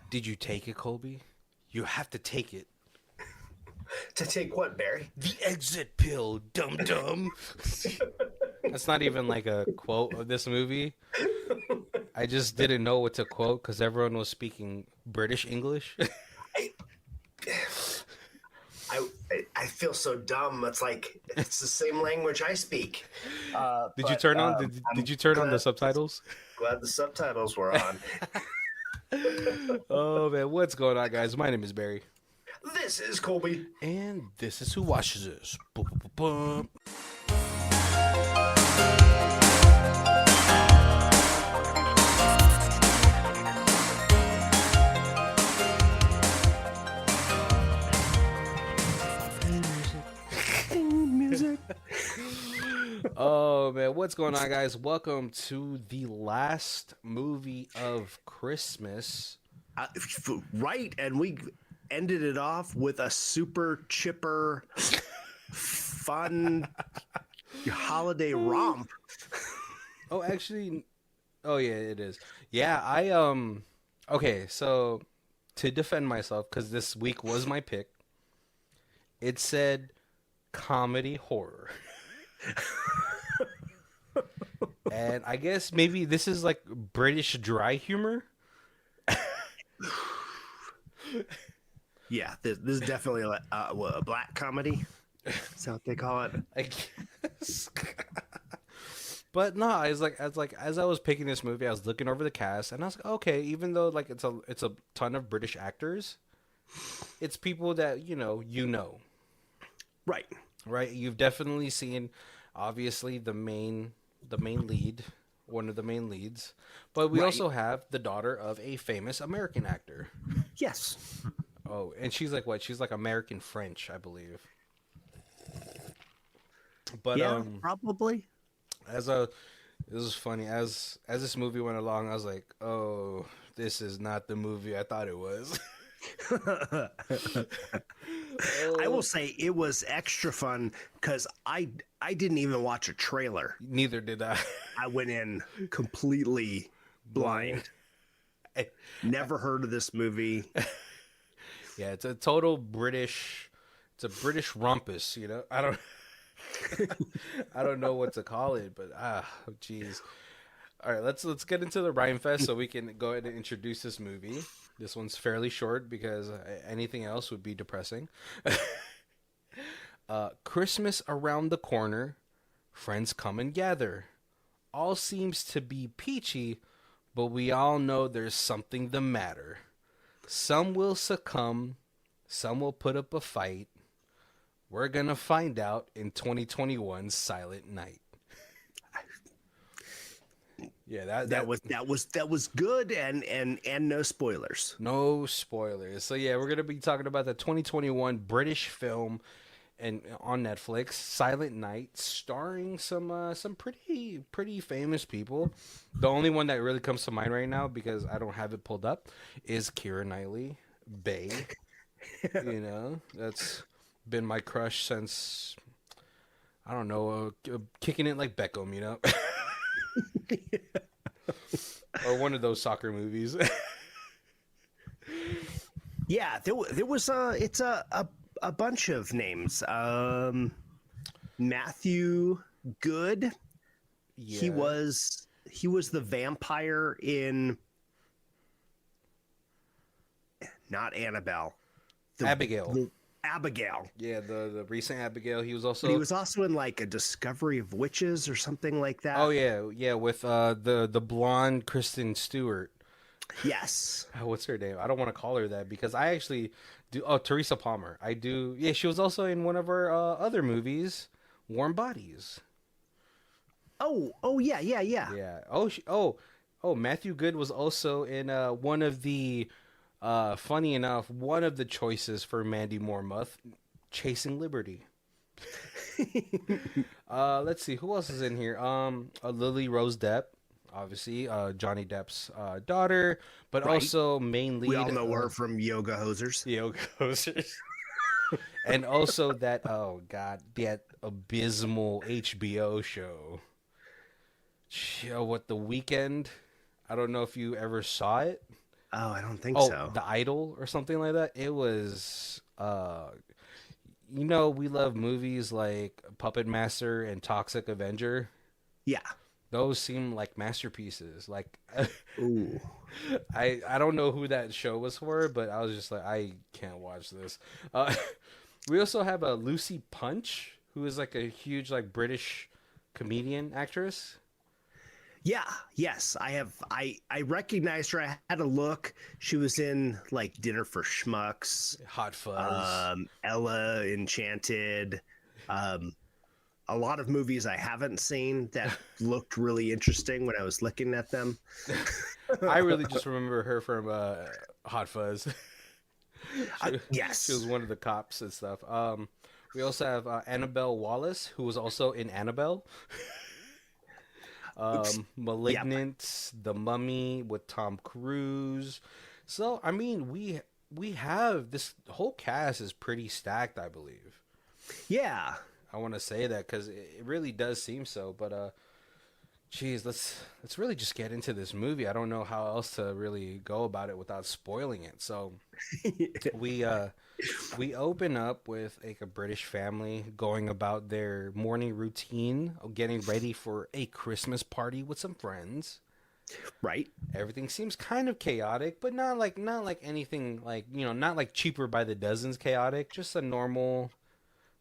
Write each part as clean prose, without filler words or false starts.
Did you take it, Colby? You have to take it. To take what, Barry? The exit pill, dum dum. That's not even like a quote of this movie. I just didn't know what to quote because everyone was speaking British English. I, I feel so dumb. It's like it's the same language I speak. Did you turn on? Did you turn on the subtitles? Glad the subtitles were on. Oh man, what's going on, guys? My name is Barry. This is Colby, and this is Who Watches This. Boom, boom, boom. Music. Oh man, what's going on, guys? Welcome to the last movie of Christmas. Right, and we ended it off with a super chipper, fun holiday romp. Oh, actually, oh yeah, it is. Yeah, okay, so to defend myself, because this week was my pick, it said comedy horror. And I guess maybe this is like British dry humor. Yeah, this is definitely a black comedy. That's what they call it. I guess. But no, as I was picking this movie, I was looking over the cast, and I was like, okay, even though like it's a ton of British actors, it's people that you know, right. You've definitely seen, obviously the main lead, one of the main leads, but we also have the daughter of a famous American actor. Yes. Oh, and she's like what? She's like American French, I believe. But yeah, probably. This was funny. As this movie went along, I was like, "Oh, this is not the movie I thought it was." I will say it was extra fun because I didn't even watch a trailer. Neither did I. I went in completely blind. Never heard of this movie. Yeah, it's a total British. It's a British rumpus, you know. I don't know what to call it, but jeez. All right, let's get into the Rhyme Fest so we can go ahead and introduce this movie. This one's fairly short because anything else would be depressing. Christmas around the corner, friends come and gather. All seems to be peachy, but we all know there's something the matter. Some will succumb, some will put up a fight. We're gonna find out in 2021's Silent Night. Yeah, that was good and no spoilers. No spoilers. So yeah, we're gonna be talking about the 2021 British film and on Netflix, Silent Night, starring some pretty famous people. The only one that really comes to mind right now, because I don't have it pulled up, is Keira Knightley, Bae. You know, that's been my crush since, I don't know, kicking it like Beckham, you know. Or one of those soccer movies. Yeah, there was it's a bunch of names. Matthew Good. Yeah. He was the vampire in not Annabelle. Abigail. Abigail. Yeah, the recent Abigail. He was also in like a Discovery of Witches or something like that. Oh yeah, with the blonde Kristen Stewart. Yes. What's her name? I don't want to call her that because I actually do. Oh, Teresa Palmer. I do. Yeah, she was also in one of her other movies, Warm Bodies. Oh yeah. Yeah. Oh, Matthew Good was also in one of the. Funny enough, one of the choices for Mandy Moore, Chasing Liberty. Let's see who else is in here. Lily Rose Depp, obviously, Johnny Depp's daughter, but also main lead. We all know her from Yoga Hosers. And also that that abysmal HBO show. What, The Weekend? I don't know if you ever saw it. Oh, I don't think Oh, so. The Idol or something like that. It was we love movies like Puppet Master and Toxic Avenger. Yeah. Those seem like masterpieces. Like Ooh. I don't know who that show was for, but I was just like, I can't watch this. Uh, we also have a Lucy Punch, who is like a huge like British comedian actress. Yeah, yes, I have. I recognized her. I had a look. She was in like Dinner for Schmucks, Hot Fuzz. Ella Enchanted, um, a lot of movies I haven't seen that looked really interesting when I was looking at them. I really just remember her from Hot Fuzz. She was Yes. one of the cops and stuff. We also have Annabelle Wallace, who was also in Annabelle. Yep. Malignant, The Mummy with Tom Cruise. So I mean, we have this whole cast is pretty stacked, I believe. Yeah. I want to say that because it really does seem so. But geez, let's really just get into this movie. I don't know how else to really go about it without spoiling it. So we we open up with like a British family going about their morning routine of getting ready for a Christmas party with some friends. Right. Everything seems kind of chaotic, but not like anything like, not like cheaper by the dozens chaotic, just a normal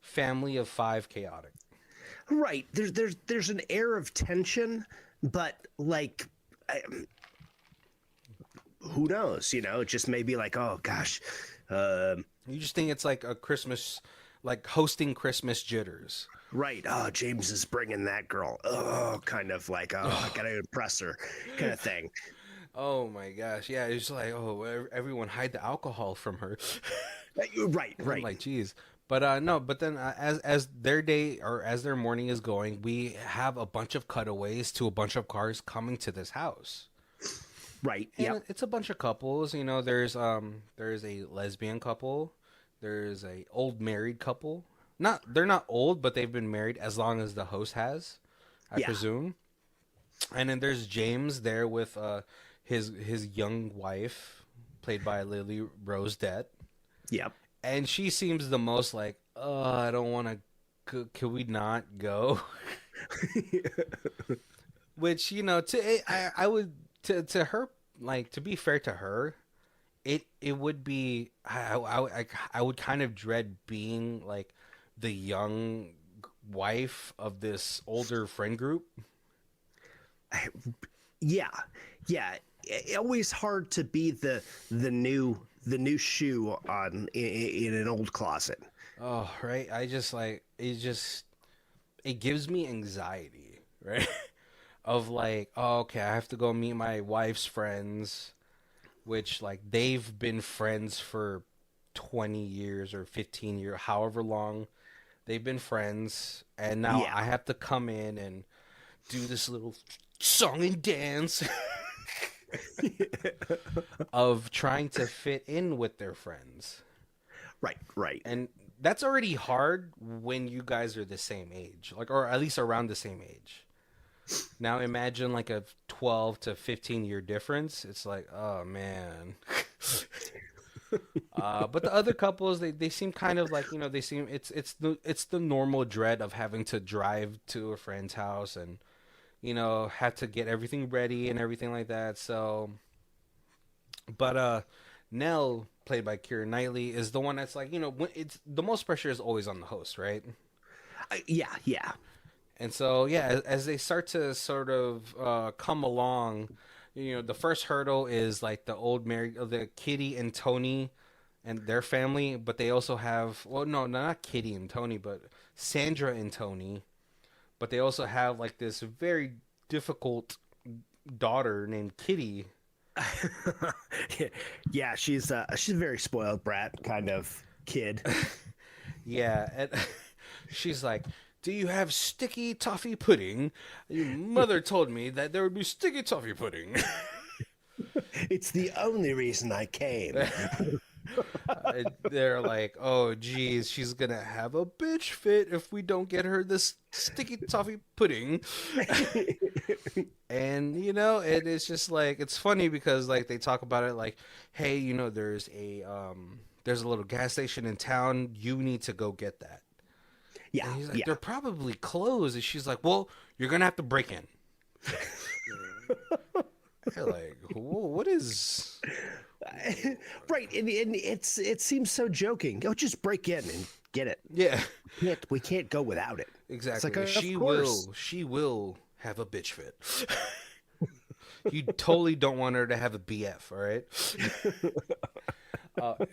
family of five chaotic. Right. There's an air of tension, but like, I, who knows? It just may be like, oh gosh, You just think it's like a Christmas, like hosting Christmas jitters. right. Oh, James is bringing that girl. Oh, kind of like, oh, I gotta impress her, kind of thing. Oh my gosh, yeah, it's like, oh, everyone hide the alcohol from her. Right. I'm Right. like, geez. But no, but then as their day or as their morning is going, we have a bunch of cutaways to a bunch of cars coming to this house. Right. And Yep. it's a bunch of couples. There's a lesbian couple, there's a old married couple. They're not old, but they've been married as long as the host has, I Yeah. presume. And then there's James there with his young wife, played by Lily Rose Debt, Yep. and she seems the most like, oh, I don't want to. Can we not go? Which I would to her, like, to be fair to her, it would be I would kind of dread being like the young wife of this older friend group. Yeah. Yeah. Always hard to be the new shoe on in an old closet. Oh, right. I just like it gives me anxiety, right? Of like, oh, okay, I have to go meet my wife's friends, which like they've been friends for 20 years or 15 years, however long they've been friends, and now Yeah. I have to come in and do this little song and dance of trying to fit in with their friends. Right. Right. And that's already hard when you guys are the same age, like, or at least around the same age. Now imagine like a 12 to 15-year difference. It's like, oh man. But the other couples, they seem kind of like, they seem it's the normal dread of having to drive to a friend's house and have to get everything ready and everything like that. So, but Nell, played by Keira Knightley, is the one that's like, when it's the most pressure is always on the host, right? Yeah. Yeah. And so, yeah, as they start to sort of come along, the first hurdle is like the Kitty and Tony and their family, but they also have, well, no, not Kitty and Tony, but Sandra and Tony, but they also have like this very difficult daughter named Kitty. Yeah. She's a very spoiled brat kind of kid. Yeah, and she's like, "Do you have sticky toffee pudding? Your mother told me that there would be sticky toffee pudding." It's the only reason I came. They're like, "Oh, geez, she's gonna have a bitch fit if we don't get her this sticky toffee pudding." And it is just like it's funny because like they talk about it like, hey, there's a little gas station in town. You need to go get that. Yeah, And he's like, yeah. they're probably closed. And she's like, well, you're gonna have to break in. You're like, whoa, what is? Right, and it seems so joking. Oh, just break in and get it. Yeah, We can't go without it. It's like, exactly. of She course. will. She will have a bitch fit. You totally don't want her to have a BF. All right.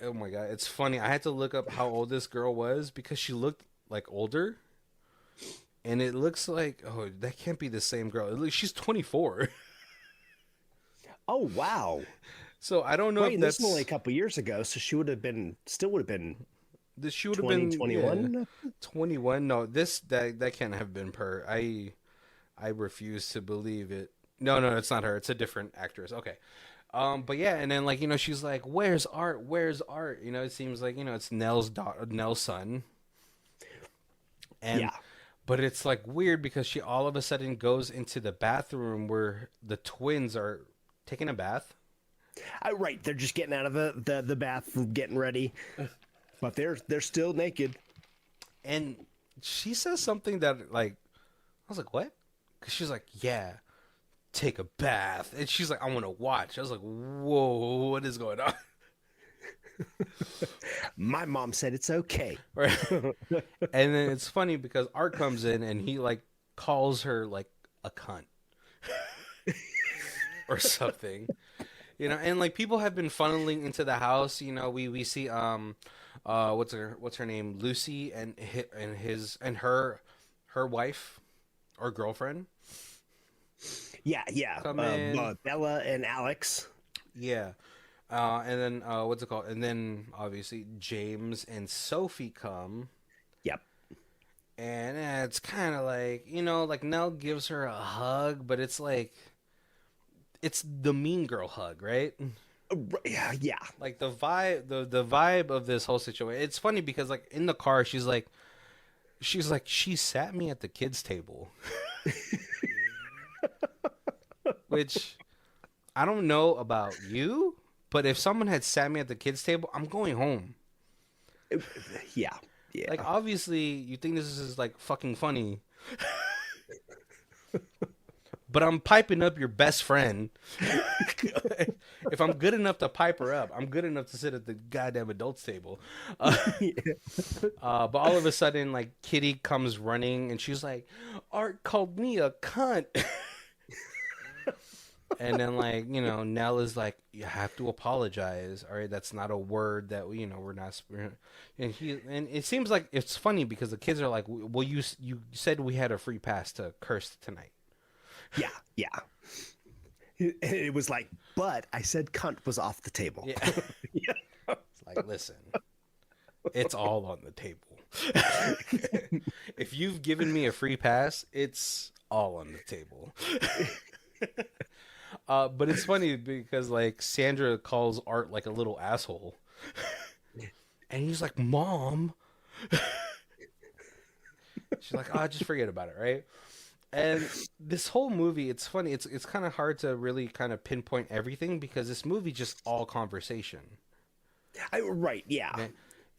Oh my god, it's funny. I had to look up how old this girl was because she looked like older, and it looks like that can't be the same girl. She's 24. Oh wow. So I don't know Right, if and this is only a that's couple years ago, so still would have been this. She would have been 2021. 21. No, that can't have been her. I refuse to believe it. No, no, it's not her. It's a different actress. Okay. But yeah, and then like she's like, "Where's Art? Where's Art?" It seems like it's Nell's daughter, Nell's son, and Yeah. but it's like weird because she all of a sudden goes into the bathroom where the twins are taking a bath. Right, they're just getting out of the bath, getting ready, but they're still naked. And she says something that like I was like, "What?" Because she's like, "Yeah, take a bath," and she's like, "I want to watch." I was like, "Whoa, what is going on?" My mom said it's okay. Right. And then it's funny because Art comes in and he like calls her like a cunt or something. And like people have been funneling into the house. We see what's her name, Lucy, and her wife or girlfriend Yeah, yeah. come in. Bella and Alex. Yeah. And then what's it called? And then obviously James and Sophie come. Yep. And it's kind of like, like Nell gives her a hug, but it's like it's the mean girl hug, right? Yeah, yeah. Like the vibe of this whole situation. It's funny because like in the car she's like she sat me at the kids table. Which I don't know about you, but if someone had sat me at the kids table, I'm going home. Yeah, yeah. Like obviously you think this is like fucking funny. But I'm piping up your best friend. If I'm good enough to pipe her up, I'm good enough to sit at the goddamn adults table. But all of a sudden, like Kitty comes running, and she's like, "Art called me a cunt." And then like Nell is like, "You have to apologize. All right, that's not a word that we're not." And it seems like it's funny because the kids are like, "Well, you said we had a free pass to curse tonight." Yeah, yeah. It was like, but I said cunt was off the table. Yeah. Yeah. It's like, listen, it's all on the table. If you've given me a free pass, it's all on the table. But it's funny because like Sandra calls Art like a little asshole. And he's like, "Mom." She's like, "Oh, just forget about it," right? And this whole movie, it's funny. It's kind of hard to really kind of pinpoint everything because this movie just all conversation. Right, yeah.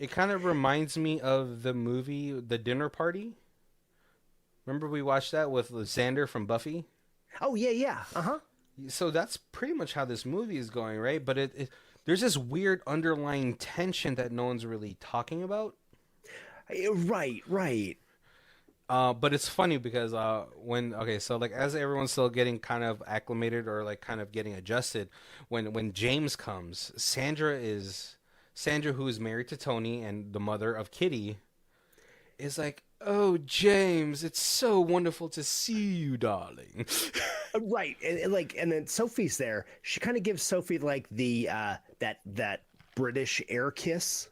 It kind of reminds me of the movie The Dinner Party. Remember we watched that with Xander from Buffy? Oh, yeah, yeah. Uh-huh. So that's pretty much how this movie is going, right? But there's this weird underlying tension that no one's really talking about. Right, right. But it's funny because so like as everyone's still getting kind of acclimated or like kind of getting adjusted, when James comes, Sandra, who is married to Tony and the mother of Kitty, is like, "Oh, James, it's so wonderful to see you, darling." Right, and then Sophie's there. She kind of gives Sophie like the that British air kiss.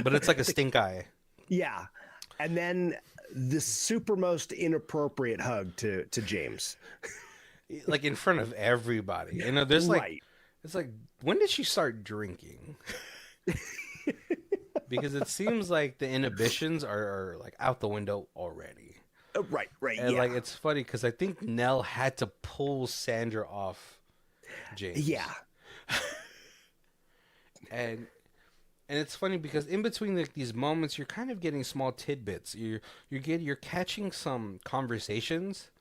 But it's like a stink eye. Yeah. And then the super most inappropriate hug to James. Like in front of everybody. There's like Right. it's like, when did she start drinking? Because it seems like the inhibitions are like out the window already. Right, And yeah. like it's funny because I think Nell had to pull Sandra off Yeah. James. And it's funny because in between like these moments, you're kind of getting small tidbits. You're catching some conversations,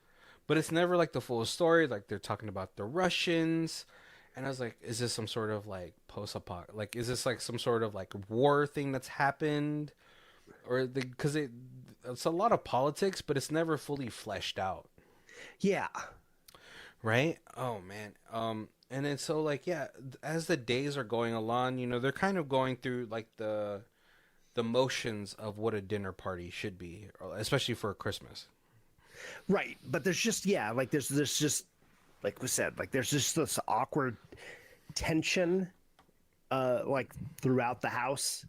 but it's never like the full story. Like they're talking about the Russians, and I was like, is this some sort of like post-apoc? Like, is this like some sort of like war thing that's happened, or because it's a lot of politics, but it's never fully fleshed out. Yeah. Right? Oh man. And then so like yeah, as the days are going along, they're kind of going through like the motions of what a dinner party should be, especially for Christmas. Right. But there's just like there's just like we said, like there's just this awkward tension like throughout the house.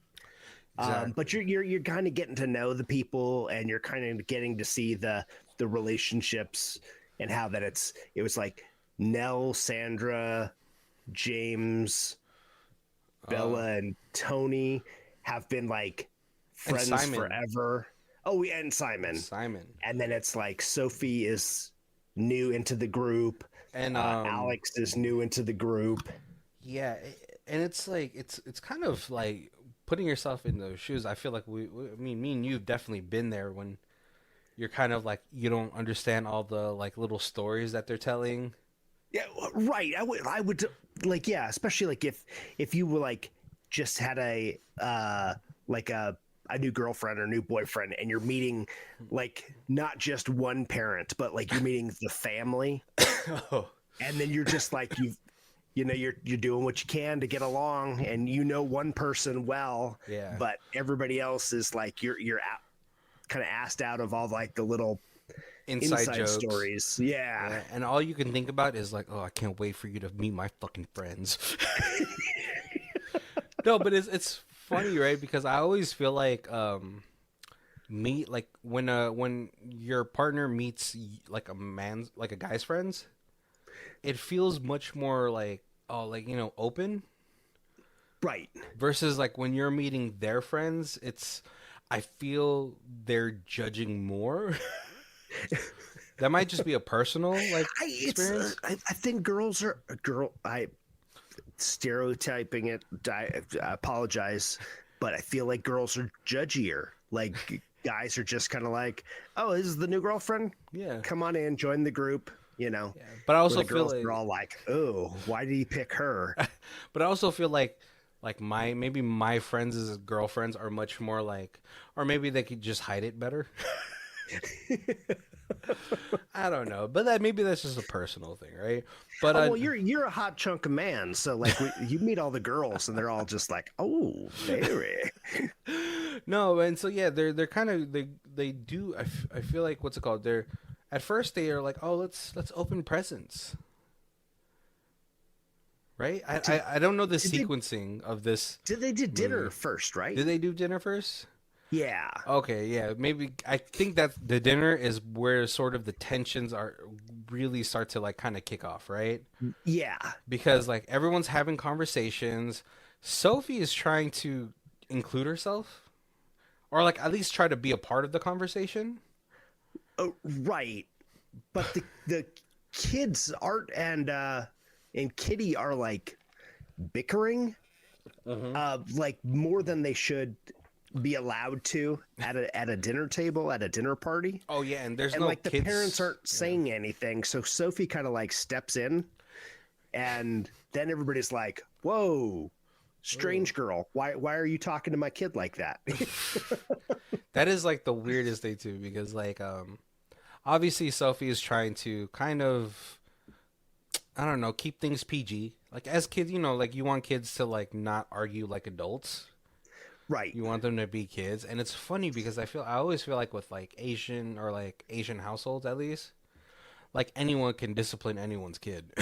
Exactly. But you're kind of getting to know the people, and you're kind of getting to see the relationships, and how that it was like Nell, Sandra, James, Bella, and Tony have been like And friends Simon. forever. Oh, yeah, and Simon. Simon. And then it's like Sophie is new into the group, And Alex is new into the group. yeah, and it's like it's kind of like putting yourself in those shoes. I feel like I mean, me and you've definitely been there when you're kind of like you don't understand all the like little stories that they're telling. Yeah, right. I would like, yeah, especially like if you were like just had a like a new girlfriend or new boyfriend, and you're meeting like not just one parent, but like you're meeting the family, Oh, and then you're just like you're doing what you can to get along, and one person well, yeah. but everybody else is like you're kind of asked out of all like the little Inside jokes. stories. Yeah. Yeah, and all you can think about is like, oh, I can't wait for you to meet my fucking friends. No, but it's funny, right? Because I always feel like meet like when your partner meets like a guy's friends, it feels much more like open Right. versus like when you're meeting their friends, I feel they're judging more. That might just be a personal like experience. I think girls are I stereotyping it. I apologize, but I feel like girls are judgier. Like guys are just kind of like, oh, this is the new girlfriend. Yeah, Come on in, join the group. yeah. But I also Where the feel girls like, are all like, oh, why did he pick her? but I also feel like maybe my friends' girlfriends are much more like, or maybe they could just hide it better. I don't know, but maybe that's just a personal thing, right? But Well, you're a hot chunk of man, so like you meet all the girls, and they're all just like, oh, very. no, and so yeah, they're kind of they do. I feel like what's it called? They're at first they are like, oh, let's open presents, right? I don't know the sequencing of this. Did they do dinner movie. first, right? Did they do dinner first? Yeah. Okay, yeah, maybe I think that the dinner is where sort of the tensions are really start to like kind of kick off, right? Yeah. Because like everyone's having conversations. Sophie is trying to include herself or like at least try to be a part of the conversation. Oh, right. But the kids, Art and Kitty, are like bickering like more than they should be allowed to at a dinner table, at a dinner party. Oh yeah, and there's And no like the kids. parents aren't saying anything, so Sophie kind of like steps in, and then everybody's like, whoa, strange girl, why are you talking to my kid like that? That is like the weirdest thing too, because like obviously Sophie is trying to kind of, I don't know, keep things PG. Like as kids, like you want kids to like not argue like adults. Right. You want them to be kids, and it's funny because I always feel like with like Asian or like Asian households at least, like anyone can discipline anyone's kid.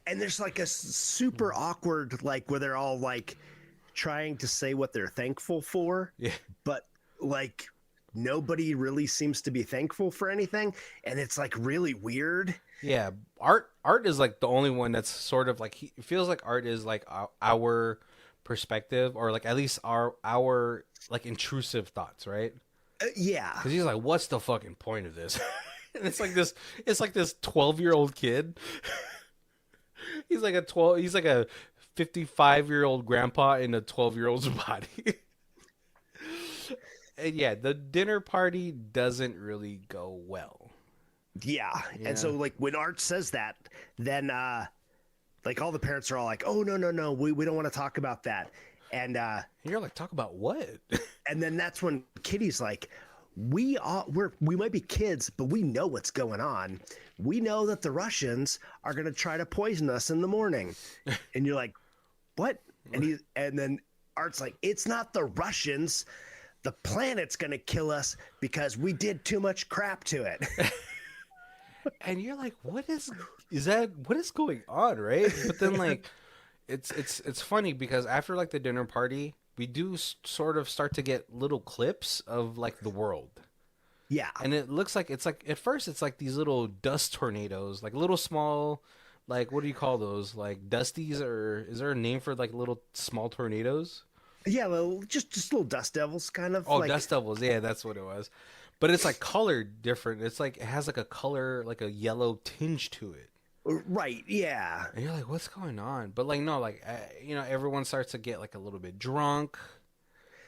And there's like a super awkward like where they're all like trying to say what they're thankful for, Yeah. but like nobody really seems to be thankful for anything, and it's like really weird. Yeah, Art is like the only one that's sort of like it feels like Art is like our perspective, or like at least our like intrusive thoughts, right? Yeah. Because he's like, what's the fucking point of this? And it's like this 12-year-old kid. He's like a 55-year-old grandpa in a 12-year-old's body. And yeah, the dinner party doesn't really go well. Yeah. And Yeah. so like when Art says that, then like all the parents are all like, "Oh no, we don't want to talk about that." And You're like, talk about what? and then that's when Kitty's like, we might be kids, but we know what's going on. We know that the Russians are going to try to poison us in the morning. And you're like, "What?" And then Art's like, "It's not the Russians. The planet's going to kill us because we did too much crap to it." And you're like, what is going on, right? But then like it's funny because after like the dinner party, we do sort of start to get little clips of like the world. Yeah. And it looks like it's like at first it's like these little dust tornadoes, like little small, like what do you call those? Like dusties, or is there a name for like little small tornadoes? Yeah, well, just little dust devils kind of Oh, like dust devils. Yeah, that's what it was. But it's like colored different. It's like it has like a color, like a yellow tinge to it. right, yeah. And you're like, what's going on? But like, no, like, everyone starts to get like a little bit drunk.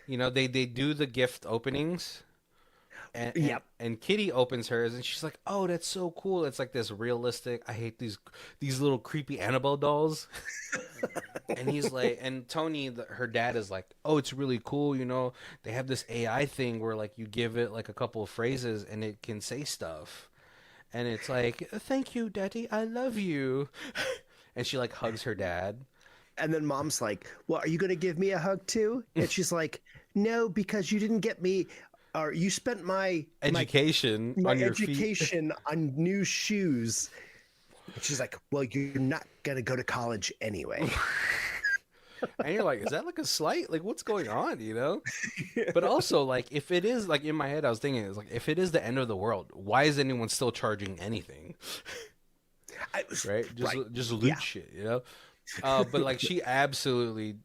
They do the gift openings. Yep. And Kitty opens hers and she's like, "Oh, that's so cool." It's like this realistic. I hate these little creepy Annabelle dolls. And he's like, and Tony, her dad is like, "Oh, it's really cool. They have this AI thing where like you give it like a couple of phrases and it can say stuff." And it's like, "Thank you, Daddy. I love you." And she like hugs her dad. And then Mom's like, "Well, are you going to give me a hug too?" And she's like, "No, because you didn't get me, or you spent my Education my on your feet." education on new shoes." And she's like, "Well, you're not going to go to college anyway." And you're like, is that like a slight? Like, what's going on, But also, like, if it is, like, in my head, I was thinking, it's like, if it is the end of the world, why is anyone still charging anything? Right? Just loot shit, But, like, she absolutely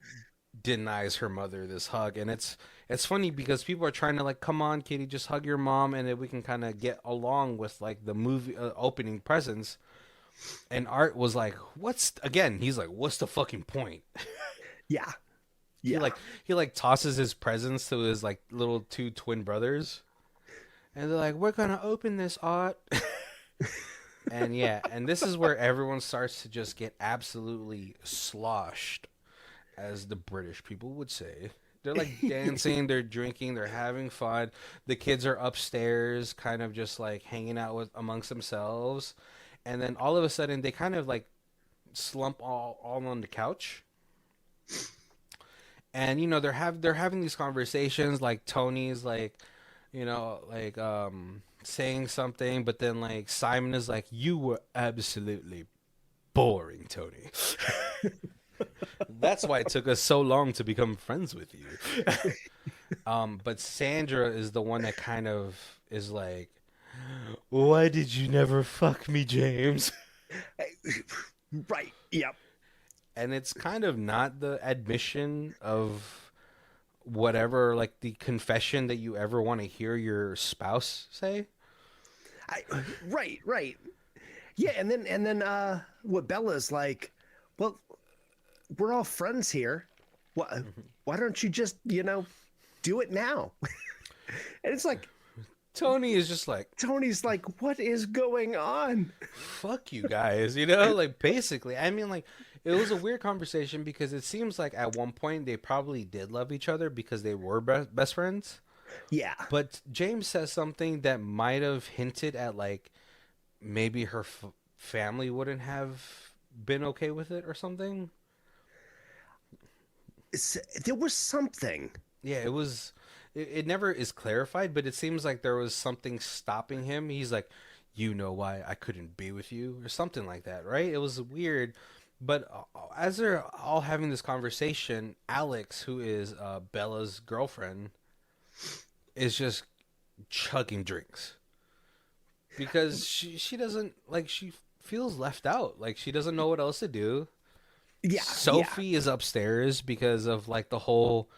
denies her mother this hug. And it's funny because people are trying to, like, come on, Kitty, just hug your mom, and then we can kind of get along with, like, the movie opening presents. And Art was like, he's like, what's the fucking point? Yeah. Yeah. He tosses his presents to his like little two twin brothers, and they're like, "We're gonna open this, Art." And this is where everyone starts to just get absolutely sloshed, as the British people would say. They're like dancing, they're drinking, they're having fun. The kids are upstairs, kind of just like hanging out amongst themselves, and then all of a sudden they kind of like slump all on the couch. And they're having these conversations, like Tony's like saying something, but then like Simon is like, "You were absolutely boring, Tony." That's why it took us so long to become friends with you. But Sandra is the one that kind of is like, "Why did you never fuck me, James?" Right. Yep. And it's kind of not the admission of whatever, like the confession that you ever want to hear your spouse say. Right. Yeah, and then what Bella's like, "Well, we're all friends here. Why don't you just, do it now?" And it's like Tony's like, "What is going on?" "Fuck you guys," like basically. I mean, like, it was a weird conversation because it seems like at one point they probably did love each other because they were best friends. Yeah. But James says something that might have hinted at like maybe her family wouldn't have been okay with it or something. There was something. Yeah, it was. It never is clarified, but it seems like there was something stopping him. He's like, "You know why I couldn't be with you," or something like that, right? It was weird. But as they're all having this conversation, Alex, who is Bella's girlfriend, is just chugging drinks because she doesn't like, she feels left out. Like, she doesn't know what else to do. Yeah. Sophie is upstairs because of like the whole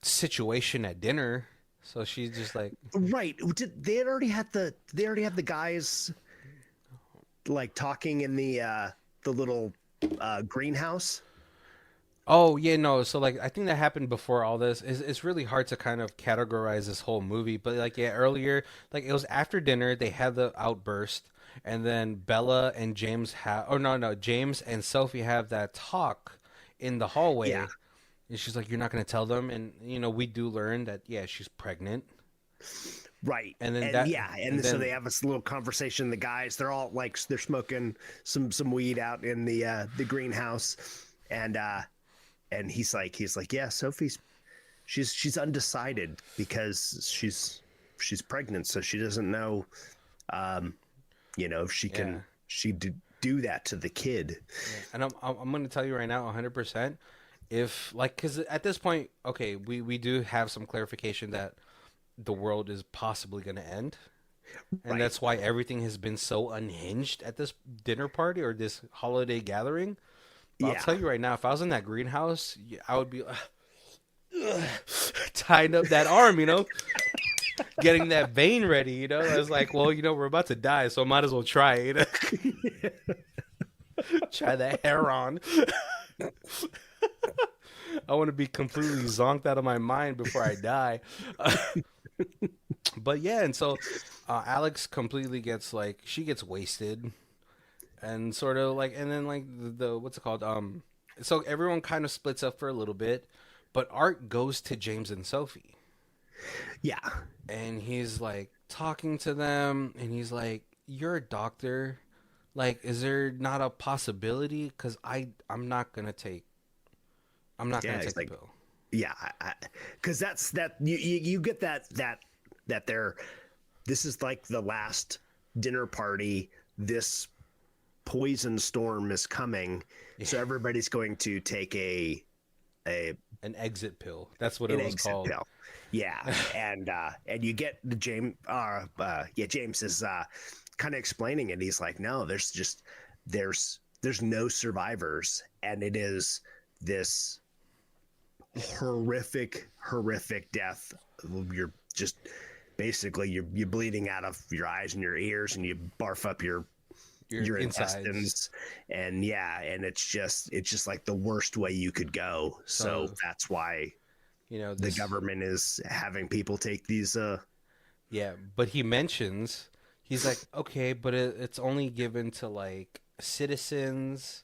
situation at dinner. So she's just like, Right. They already had the guys like talking in the little greenhouse. oh yeah, no. So like, I think that happened before all this. It's really hard to kind of categorize this whole movie, but like, yeah, earlier, like it was after dinner, they had the outburst, and then Bella and James have, oh no, James and Sophie have that talk in the Yeah. hallway, and she's like, "You're not gonna tell them," and we do learn that yeah, she's pregnant, Right. and then And that, yeah, and and so they then have this little conversation. The guys, they're all like they're smoking some weed out in the greenhouse, and he's like, yeah, Sophie's she's undecided because she's pregnant, so she doesn't know, if yeah, do that to the kid. yeah, and I'm gonna tell you right now, 100%. If like, because at this point, okay, we do have some clarification that the world is possibly gonna end, and Right. that's why everything has been so unhinged at this dinner party or this holiday gathering. But I'll Yeah. tell you right now, if I was in that greenhouse, I would be tying up that arm, getting that vein ready. I was like, well, we're about to die, so I might as well try it. Try that hair on. I want to be completely zonked out of my mind before I die. But yeah, and so Alex completely gets like, she gets wasted and sort of like, and then like the what's it called? So everyone kind of splits up for a little bit, but Art goes to James and Sophie, Yeah. and he's like talking to them, and he's like, "You're a doctor. Like, is there not a possibility? Because I'm not gonna Yeah. take It's the like, pill." yeah, because that's that you get that they're this is like the last dinner party. This poison storm is coming, so everybody's going to take a An exit pill. That's what it an was exit called. pill. Yeah, and you get the James is kind of explaining it. He's like, no, there's no survivors, and it is this horrific death. You're just basically you're bleeding out of your eyes and your ears, and you barf up your Insides. intestines, and yeah, and it's just like the worst way you could go. So that's why the This. government is having people take these Yeah, but he mentions, he's like, okay, but it's only given to like citizens,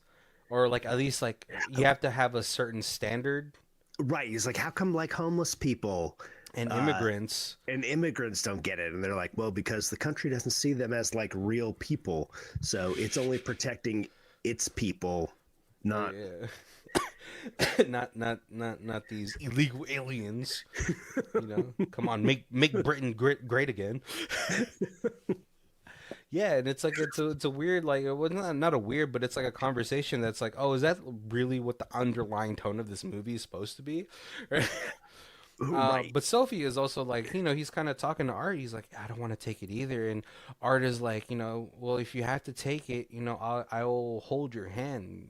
or like at least like you have to have a certain standard, right. He's like, how come like homeless people and uh immigrants. and immigrants don't get it? And they're like, well, because the country doesn't see them as like real people, so it's only protecting its people, Oh not yeah. Not these illegal aliens. Come on, make Britain great again. Yeah, and it's like it's a weird, like, it was not a weird, but it's like a conversation that's like, oh, is that really what the underlying tone of this movie is supposed to be? Right? right. But Sophie is also like, he's kind of talking to Art. He's like, I don't want to take it either, and Art is like, well, if you have to take it, I'll hold your hand.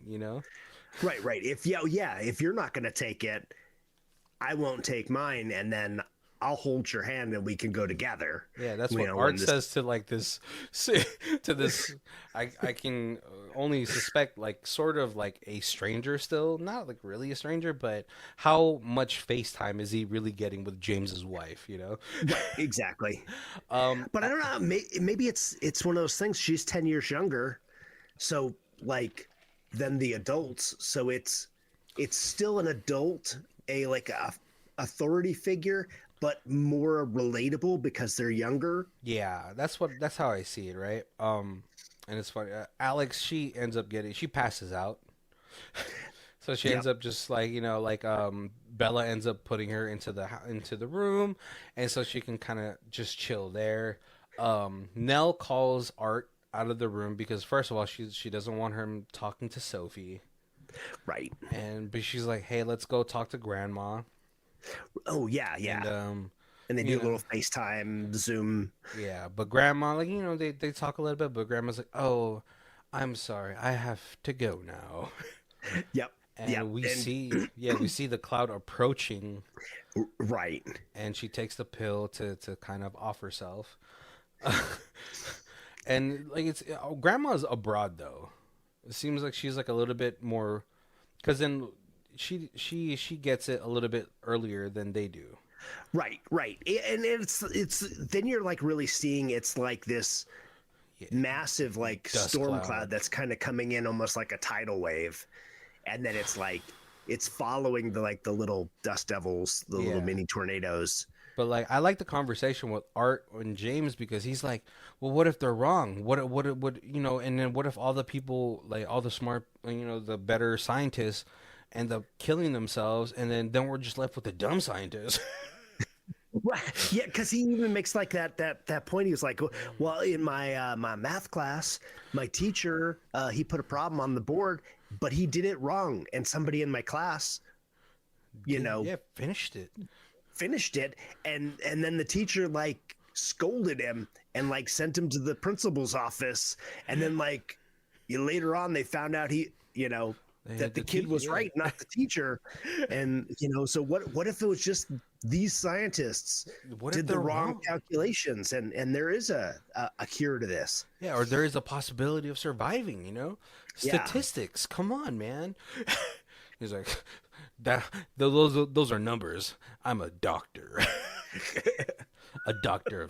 Right. If you're not going to take it, I won't take mine, and then I'll hold your hand and we can go together. Yeah, that's what Art says to like this, to this. I can only suspect like sort of like a stranger still, not like really a stranger, but how much FaceTime is he really getting with James's wife? Right, exactly. Um, But I don't know. Maybe it's one of those things. She's 10 years younger, so like than the adults. So it's still an adult, a authority figure, but more relatable because they're younger. yeah, that's how I see it, right? And it's funny. Alex, she passes out. So she ends Yep. up just like, Bella ends up putting her into the room, and so she can kind of just chill there. Nell calls Art out of the room because first of all she doesn't want him talking to Sophie, Right. but she's like, hey, let's go talk to Grandma. Oh yeah, And yeah. And they you do a know little FaceTime, Zoom. yeah, but Grandma, like, they talk a little bit, but Grandma's like, oh, I'm sorry, I have to go now. Yep. Yeah, and we and see the cloud approaching, right. and she takes the pill to kind of off herself. And like it's grandma's abroad though. It seems like she's like a little bit more, because then she gets it a little bit earlier than they do. Right, right. And it's then you're like really seeing it's like this Yeah. massive like Dust storm cloud. cloud that's kind of coming in almost like a tidal wave. And then it's like it's following the little dust devils, the little Yeah. mini tornadoes. But like, I like the conversation with Art and James, because he's like, "Well, what if they're wrong? What you know? And then what if all the people, like all the smart, the better scientists, end up killing themselves, and then we're just left with the dumb scientists?" Right. Yeah, because he even makes like that point. He was like, "Well, in my my math class, my teacher he put a problem on the board, but he did it wrong, and somebody in my class, Yeah, finished it. and then the teacher like scolded him and like sent him to the principal's office, and then like later on they found out that the kid was right, not the teacher, and so what if it was just these scientists What if did the they're wrong calculations, and there is a cure to this. Yeah, or there is a possibility of surviving, Yeah. Statistics. Come on, man. He's like, those are numbers. I'm a doctor. A doctor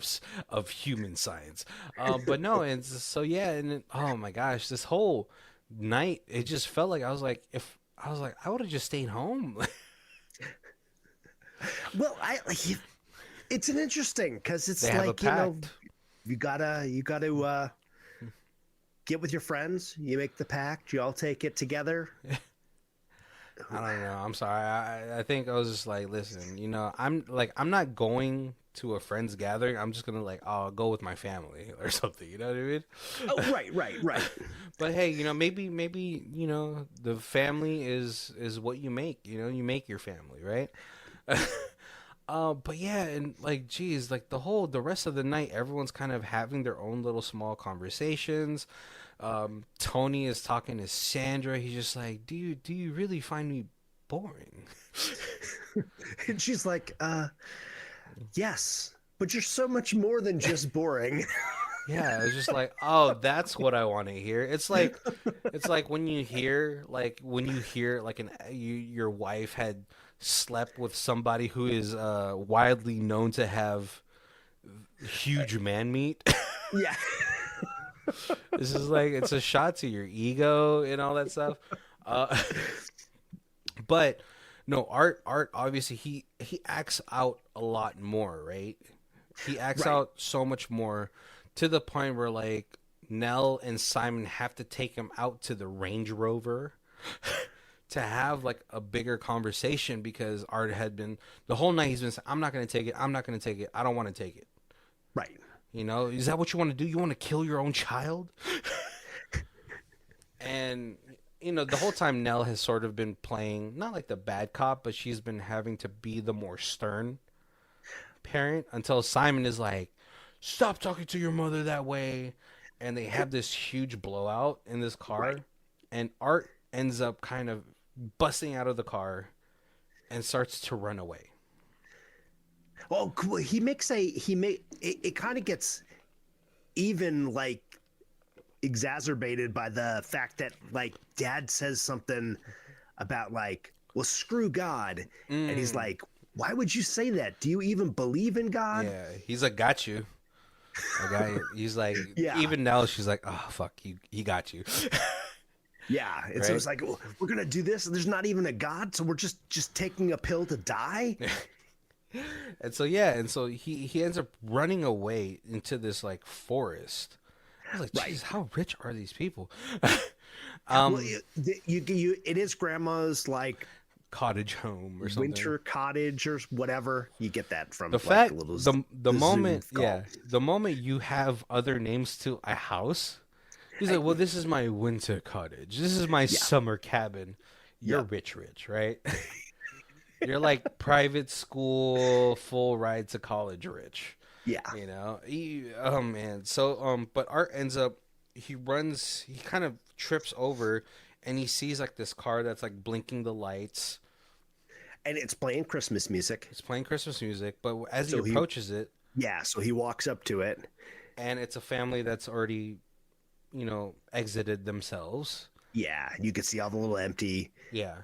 of human science. But no, and so yeah, and then, oh my gosh, this whole night it just felt like I was like, I would have just stayed home. Well, it's an interesting because it's They have a like pact. you gotta get with your friends, you make the pact, you all take it together. I don't know. I'm sorry. I think I was just like, listen, I'm not going to a friend's gathering. I'm just gonna like, I'll go with my family or something. You know what I mean? Oh, right. But hey, maybe the family is what you make. You make your family, right? But yeah, and like, geez, like the rest of the night, everyone's kind of having their own little small conversations. Tony is talking to Sandra. He's just like, do you really find me boring? And she's like, yes, but you're so much more than just boring. Yeah, I was just like, oh, that's what I want to hear. It's like when you hear like your wife had slept with somebody who is widely known to have huge man meat. Yeah. This is like, it's a shot to your ego and all that stuff. But no, Art obviously he acts out a lot more, right? He acts Right. out so much more, to the point where like Nell and Simon have to take him out to the Range Rover to have like a bigger conversation, because Art had been the whole night, he's been saying, I'm not going to take it. I don't want to take it. Right. Is that what you want to do? You want to kill your own child? And the whole time Nell has sort of been playing not like the bad cop, but she's been having to be the more stern parent, until Simon is like, stop talking to your mother that way. And they have this huge blowout in this car. Right. And Art ends up kind of busting out of the car and starts to run away. Well, cool. It kind of gets even like exacerbated by the fact that like Dad says something about like, well, screw God. And he's like, why would you say that? Do you even believe in God? Yeah, he's like, got you. He's like, Yeah. Even now she's like, oh fuck, he got you. Yeah. And so it's like, well, we're going to do this, and there's not even a God, so we're just taking a pill to die? And so he ends up running away into this like forest. I was like, Right. geez, how rich are these people? Well, it is grandma's like Cottage home or something. winter cottage or whatever. You get that from The like fact, a little the moment, zoo yeah, the moment you have other names to a house, he's like, well, this is my winter cottage. This is my summer cabin. You're rich, right? You're like private school, full ride to college rich. Yeah. Oh man. So, but Art ends up, he kind of trips over and he sees like this car that's like blinking the lights. And it's playing Christmas music. It's playing Christmas music, but as he So approaches it, so he walks up to it. and it's a family that's already, exited themselves. Yeah, you can see all the little empty Yeah.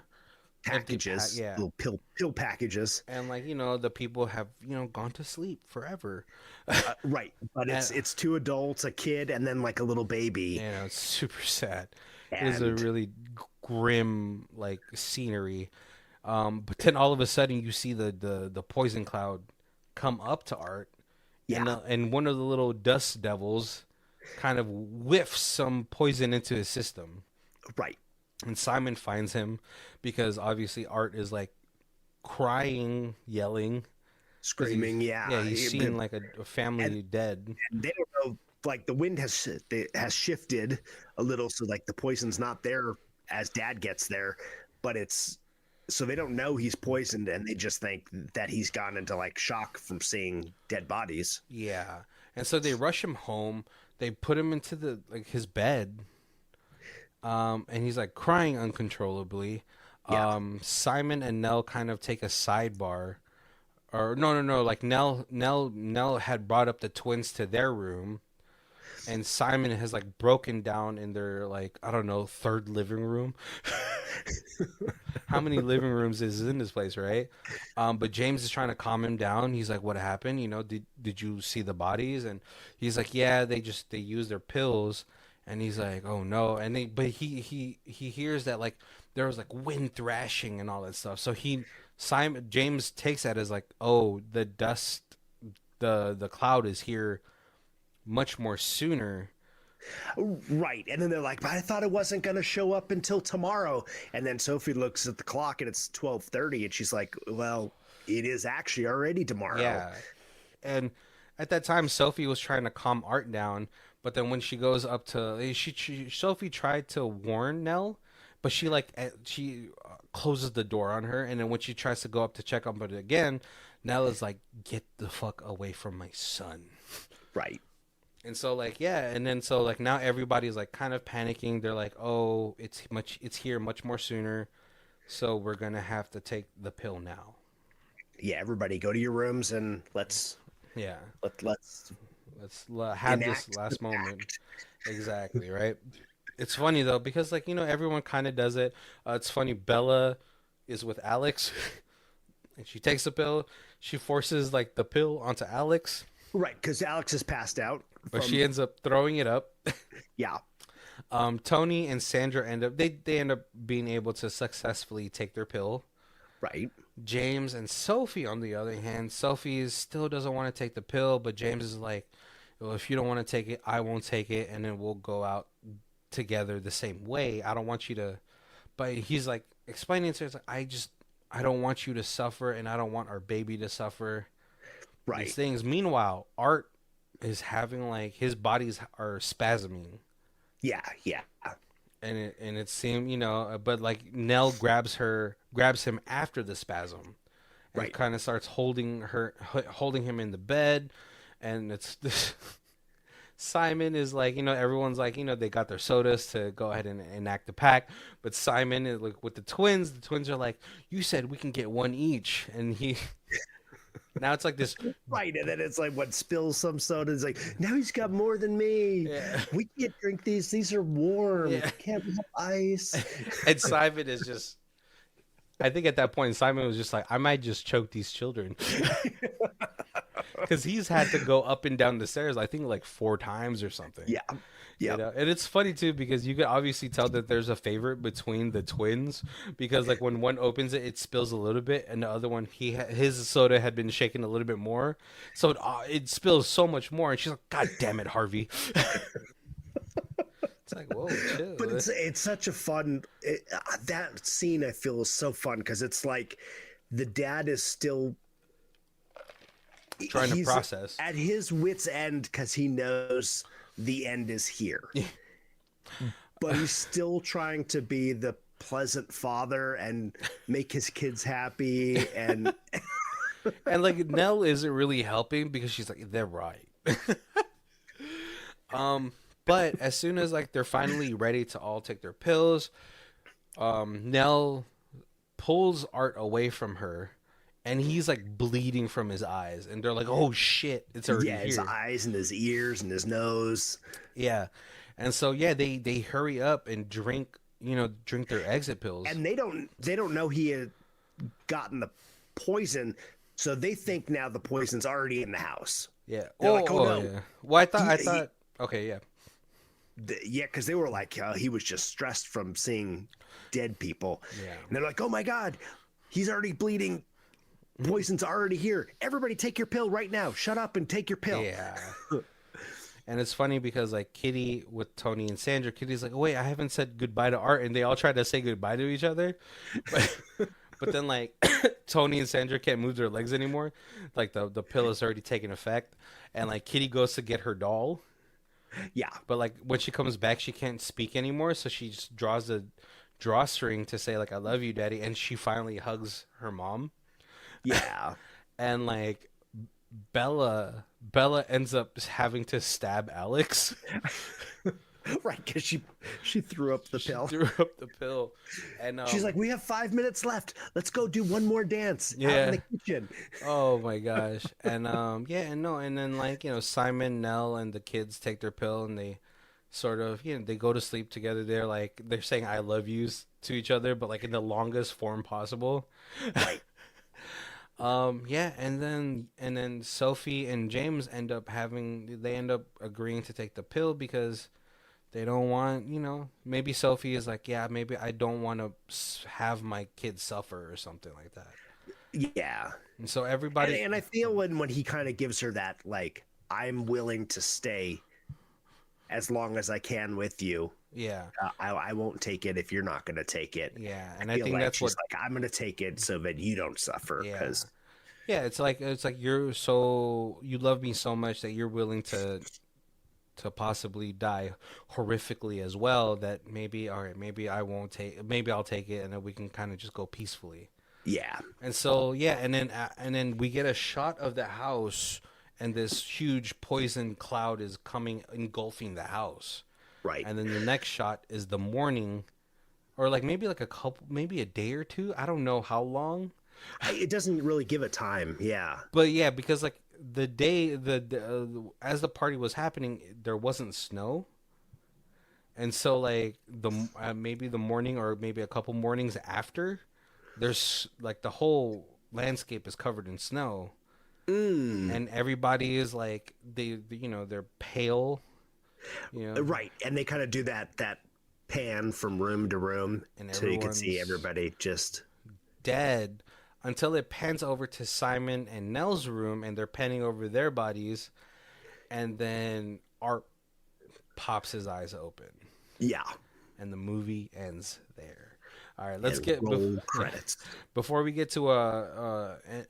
packages, yeah. little pill packages. And like, the people have, gone to sleep forever. Right, but it's two adults, a kid, and then like a little baby. It's super sad. It is a really grim like scenery. But then all of a sudden you see the poison cloud come up to Art. Yeah. And one of the little dust devils kind of whiffs some poison into his system. Right. And Simon finds him because obviously Art is like crying, yelling, screaming. Yeah, he's seen like a family dead. And they don't know, like the wind has shifted a little, so like the poison's not there as Dad gets there, but it's so they don't know he's poisoned, and they just think that he's gone into like shock from seeing dead bodies. Yeah, and so they rush him home. They put him into his bed, and he's like crying uncontrollably. Yeah. Simon and Nell kind of take a sidebar, or no. Like Nell had brought up the twins to their room, and Simon has like broken down in their like, I don't know, third living room. How many living rooms is in this place, right? But James is trying to calm him down. He's like, "What happened? Did you see the bodies?" And he's like, "Yeah, they used their pills." And he's like, "Oh no!" And he hears that like there was like wind thrashing and all that stuff. So James takes that as like, "Oh, the dust, the cloud is here much more sooner." Right. And then they're like, "But I thought it wasn't going to show up until tomorrow." And then Sophie looks at the clock and it's 12:30, and she's like, "Well, it is actually already tomorrow." Yeah. And at that time, Sophie was trying to calm Art down, but then when she goes up to Sophie tried to warn Nell, but she closes the door on her, and then when she tries to go up to check on it again, Nell is like, "Get the fuck away from my son." Right. And so like, yeah, and then so like now everybody's like kind of panicking. They're like, "Oh, it's here much more sooner, so we're gonna have to take the pill now." Yeah, everybody go to your rooms and let's have this last moment. Exactly, right? It's funny though because like, everyone kind of does it. It's funny. Bella is with Alex, and she takes the pill. She forces like the pill onto Alex. Right, because Alex is passed out. But she ends up throwing it up. Yeah. Tony and Sandra end up being able to successfully take their pill. Right. James and Sophie, on the other hand, Sophie still doesn't want to take the pill, but James is like, "Well, if you don't want to take it, I won't take it, and then we'll go out together the same way. I don't want you to." But he's like explaining to her, like, I don't want you to suffer, and I don't want our baby to suffer. Right. These things. Meanwhile, Art is having like his bodies are spasming. Yeah. And it seemed, but like Nell grabs him after the spasm, and right, kind of starts holding him in the bed, and it's Simon is like, everyone's like, they got their sodas to go ahead and enact the pact, but Simon is like with the twins are like, "You said we can get one each," and he. Now it's like this. Right, and then it's like what spills some soda. It's like, now he's got more than me. Yeah. We can't drink these. These are warm. Yeah. Can't have ice. And Simon is just. I think at that point, Simon was just like, "I might just choke these children." Because he's had to go up and down the stairs, I think like 4 times or something. Yeah. Yeah. And it's funny too because you can obviously tell that there's a favorite between the twins because like when one opens it, it spills a little bit, and the other one his soda had been shaken a little bit more, so it spills so much more, and she's like, "God damn it, Harvey!" It's like, whoa, chill. But it's such a fun that scene. I feel is so fun because it's like the dad is still trying to process at his wit's end because he knows the end is here. But he's still trying to be the pleasant father and make his kids happy, and and like Nell isn't really helping because she's like, "They're right." But as soon as like they're finally ready to all take their pills, Nell pulls Art away from her, and he's like bleeding from his eyes, and they're like, "Oh shit, it's already Yeah, his here." eyes and his ears and his nose. Yeah, and so yeah, they hurry up and drink their exit pills. And they don't know he had gotten the poison, so they think now the poison's already in the house. Yeah. They're like, oh no. Yeah. Well, I He- thought. Okay, yeah. Yeah, because they were like, he was just stressed from seeing dead people. Yeah. And they're like, oh my God, he's already bleeding. Poison's already here. Everybody take your pill right now. Shut up and take your pill. Yeah. And it's funny because like Kitty with Tony and Sandra, Kitty's like, oh, wait, I haven't said goodbye to Art, and they all try to say goodbye to each other, but then like Tony and Sandra can't move their legs anymore, like the pill is already taken effect, and like Kitty goes to get her doll, Yeah. but like when she comes back, she can't speak anymore, so she just draws a drawstring to say like I love you, Daddy, and she finally hugs her mom, Yeah. and like Bella ends up having to stab Alex. Right, because she threw up the pill. Threw up the pill, and She's like, we have 5 minutes left. Let's go do one more dance out Yeah. in the kitchen. oh my gosh, and yeah, and no, and then like Simon, Nell, and the kids take their pill, and they sort of they go to sleep together. They're saying I love yous to each other, but like in the longest form possible. Right. Yeah, and then Sophie and James end up agreeing to take the pill because they don't want, maybe Sophie is like, yeah, maybe I don't want to have my kids suffer or something like that. Yeah. And so everybody, And I feel when he kind of gives her that, like, I'm willing to stay as long as I can with you. yeah, I won't take it if you're not going to take it. yeah, and I feel think like that's she's what, like, I'm going to take it so that you don't suffer. yeah, Because yeah, it's like you love me so much that you're willing to possibly die horrifically as well, that maybe, all right, maybe I'll take it, and then we can kind of just go peacefully. yeah. And so yeah, and then we get a shot of the house, and this huge poison cloud is coming, engulfing the house. Right. And then the next shot is the morning, or like maybe like maybe a day or two. I don't know how long. It doesn't really give a time. Yeah. But yeah, because like the day as the party was happening, there wasn't snow, and so like maybe the morning or maybe a couple mornings after, there's like the whole landscape is covered in snow, and everybody is like they're pale, Right. And they kind of do that pan from room to room, And so you can see everyone's everybody just dead, until it pans over to Simon and Nell's room, and they're panning over their bodies, and then Art pops his eyes open, yeah. and the movie ends there. All right, let's And get roll credits. before we get to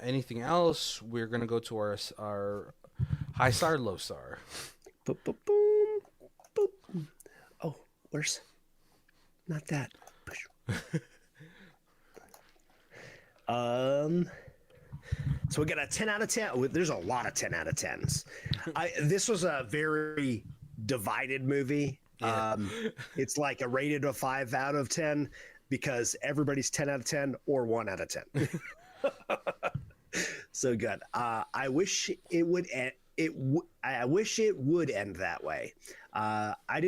anything else. We're gonna go to our high star, low star. Boop, boop, boom, boop. Oh, where's not that? Push. So we got a 10 out of 10. There's a lot of 10 out of 10s. This was a very divided movie. Yeah. It's like a rated a 5 out of 10 because everybody's 10 out of 10 or 1 out of 10. So good. I wish it would end. I wish it would end that way. I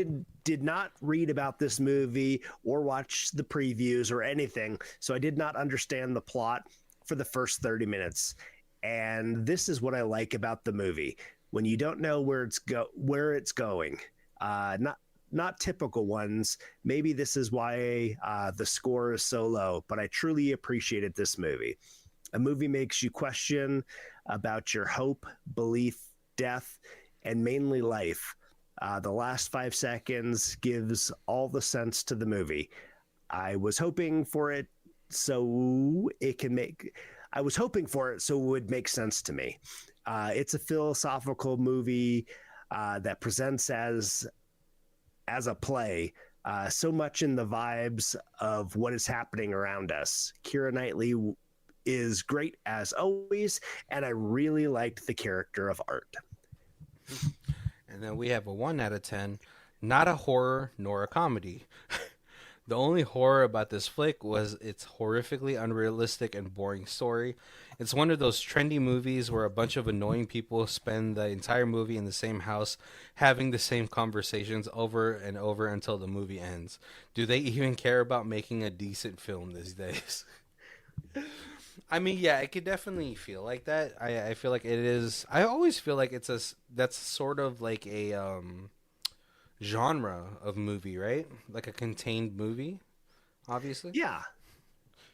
did not read about this movie or watch the previews or anything, so I did not understand the plot for the first 30 minutes. And this is what I like about the movie: when you don't know where it's going. Not typical ones. Maybe this is why the score is so low, but I truly appreciated this movie. A movie makes you question about your hope, belief, death, and mainly life. The last 5 seconds gives all the sense to the movie. I was hoping for it so it would make sense to me. It's a philosophical movie that presents as a play, so much in the vibes of what is happening around us. Keira Knightley is great as always, and I really liked the character of Art. And then we have a 1 out of 10, not a horror nor a comedy. The only horror about this flick was its horrifically unrealistic and boring story. It's one of those trendy movies where a bunch of annoying people spend the entire movie in the same house having the same conversations over and over until the movie ends. Do they even care about making a decent film these days? I mean, yeah, it could definitely feel like that. I feel like it is. I always feel like that's sort of like a genre of movie, right? Like a contained movie, obviously. Yeah.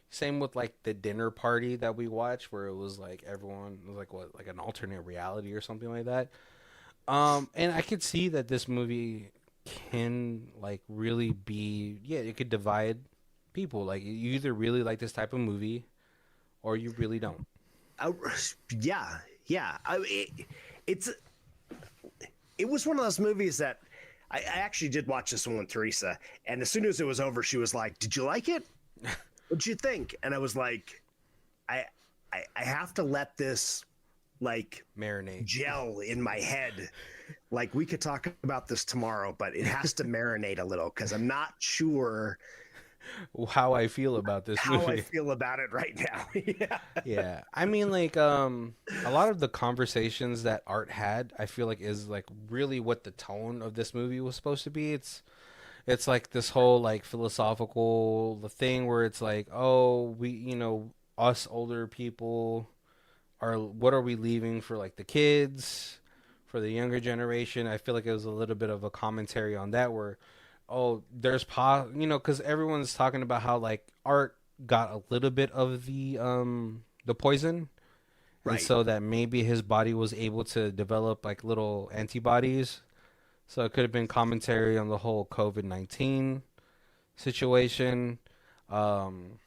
Same with like the dinner party that we watched, where it was like everyone was like what, like an alternate reality or something like that. And I could see that this movie can like really be, yeah, it could divide people. Like you either really like this type of movie or you really don't. Uh, yeah. Yeah. It's it was one of those movies that I actually did watch this one with Teresa, and as soon as it was over, she was like, "Did you like it? What'd you think?" And I was like, I I have to let this like Marinate. gel in my head. Like we could talk about this tomorrow, but it has to marinate a little because I'm not sure How I feel about this how I movie. feel about it right now. Yeah. Yeah. I mean like a lot of the conversations that Art had, I feel like is like really what the tone of this movie was supposed to be. It's like this whole like philosophical thing where it's like, oh, we, us older people are what are we leaving for like the kids, for the younger generation. I feel like it was a little bit of a commentary on that where, oh, because everyone's talking about how like Art got a little bit of the poison, and Right. so that maybe his body was able to develop like little antibodies. So it could have been commentary on the whole COVID-19 situation. Um,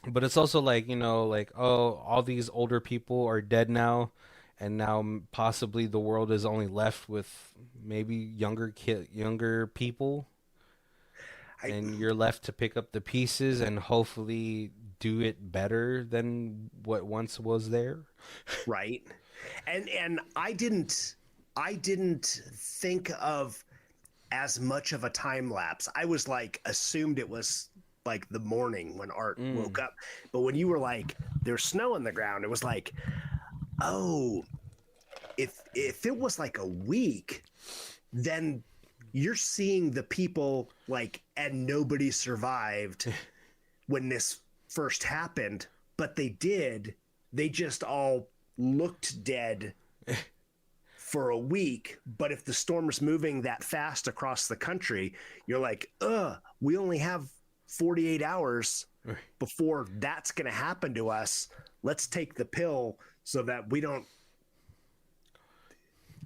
but it's also like, like, oh, all these older people are dead now. And now possibly the world is only left with maybe younger people. I And you're left to pick up the pieces and hopefully do it better than what once was there. right. And I didn't think of as much of a time lapse. I was like assumed it was like the morning when Art woke Mm. up. But when you were like there's snow on the ground, it was like, oh, if it was like a week, then you're seeing the people like and nobody survived when this first happened, but they did. They just all looked dead for a week. But if the storm's moving that fast across the country, you're like, we only have 48 hours before that's going to happen to us. Let's take the pill so that we don't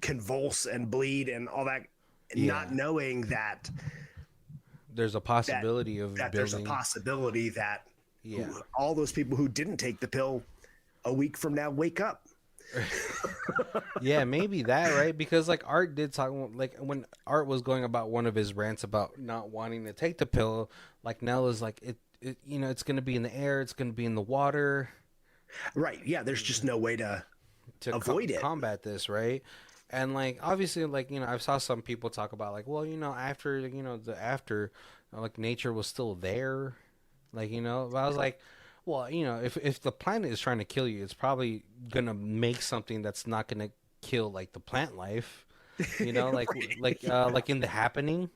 convulse and bleed and all that, Yeah. not knowing that There's a that possibility of that there's a building. possibility that Yeah. all those people who didn't take the pill a week from now wake up. Yeah, maybe that, right? Because like Art did talk, like when Art was going about one of his rants about not wanting to take the pill, like Nell is like it's going to be in the air, it's going to be in the water Right. Yeah. There's just no way to to avoid it. combat this, right? And like obviously, like I saw some people talk about like, well, after the after, like nature was still there, like but I was like, well, if the planet is trying to kill you, it's probably gonna make something that's not gonna kill like the plant life, like Right. like in The Happening,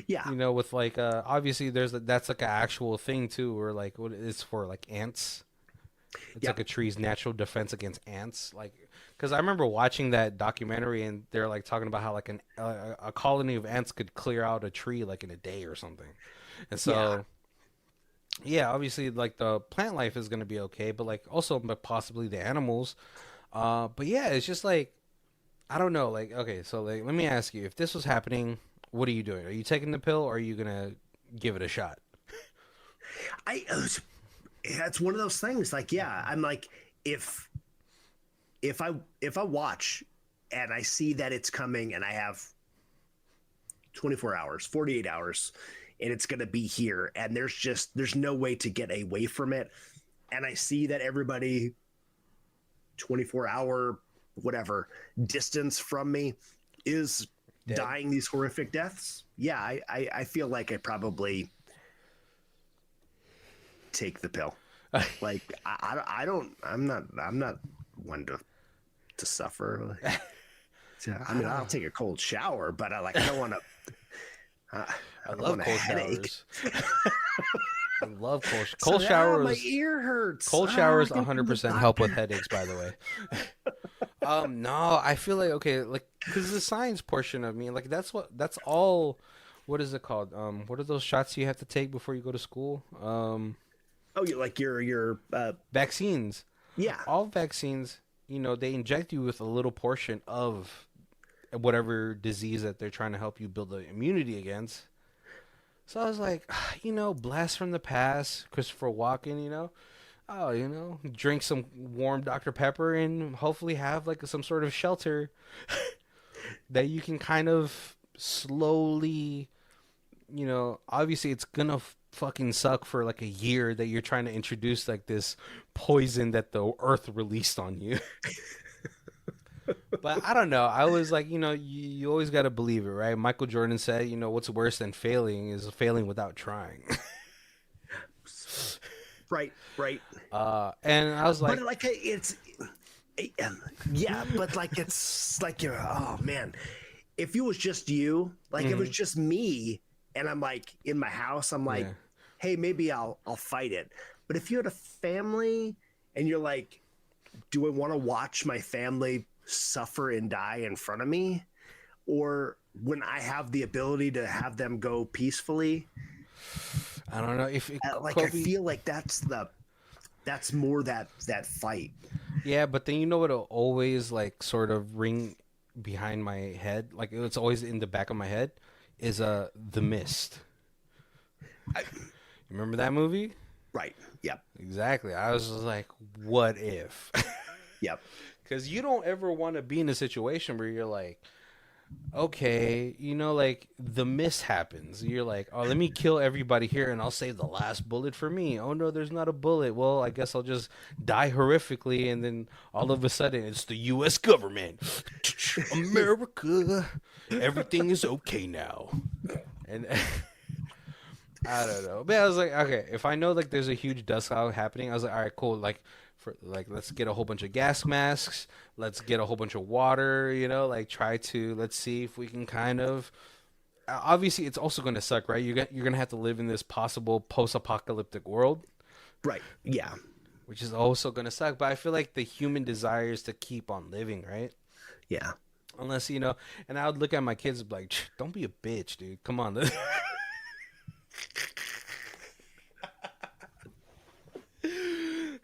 Yeah. with like obviously that's like an actual thing too, where like what it's for like ants. It's like Yep. a tree's natural defense against ants. Like, because I remember watching that documentary and they're like talking about how like a colony of ants could clear out a tree like in a day or something. And Yeah. so, yeah, obviously like the plant life is going to be okay, but like also possibly the animals. But yeah, it's just like I don't know. Like, okay, so like let me ask you, if this was happening, what are you doing? Are you taking the pill or are you gonna give it a shot? I. It's one of those things. Like, yeah, I'm like, if if I watch and I see that it's coming and I have 24 hours, 48 hours, and it's going to be here, and there's no way to get away from it, and I see that everybody 24-hour whatever distance from me is Dead. dying these horrific deaths. Yeah, I feel like I probably take the pill. Like I'm not one to suffer. I mean, I'll take a cold shower, but I don't want to. I love cold showers. I love cold So, showers. my ear hurts. Cold showers 100% help with headaches, by the way. No, I feel like, okay, like, because the science portion of me, like, that's all, what is it called? What are those shots you have to take before you go to school? You like your vaccines. Yeah. All vaccines, you know, they inject you with a little portion of whatever disease that they're trying to help you build the immunity against. So I was like, you know, blast from the past, Christopher Walken, you know. Oh, you know, drink some warm Dr. Pepper and hopefully have like some sort of shelter that you can kind of slowly, you know, obviously it's gonna fucking suck for like a year that you're trying to introduce like this poison that the earth released on you. But I don't know. I was like, you know, you always got to believe it, right? Michael Jordan said, you know, what's worse than failing is failing without trying. Right. And I was like, but like yeah, but like it's like you're, oh man, if it was just you, like if it was just me, and I'm like in my house, I'm like, hey, maybe I'll fight it. But if you had a family and you're like, do I want to watch my family suffer and die in front of me, or when I have the ability to have them go peacefully? I don't know if like Kobe... I feel like that's more that fight. Yeah, but then you know what'll always like sort of ring behind my head, like it's always in the back of my head, is The Mist. You remember that movie? Right. Yep. Exactly. I was just like, what if? Yep. Because you don't ever want to be in a situation where you're like, okay, you know, like the mist happens. You're like, oh, let me kill everybody here and I'll save the last bullet for me. Oh, no, there's not a bullet. Well, I guess I'll just die horrifically. And then all of a sudden it's the U.S. government. America. Everything is okay now. And I don't know. But I was like, okay, if I know like there's a huge dust cloud happening, I was like, all right, cool. Let's get a whole bunch of gas masks. Let's get a whole bunch of water, you know, like let's see if we can kind of, obviously it's also going to suck, right? You're going to have to live in this possible post-apocalyptic world. Right. Yeah. Which is also going to suck. But I feel like the human desire is to keep on living, right? Yeah. Unless, you know, and I would look at my kids and be like, don't be a bitch, dude. Come on.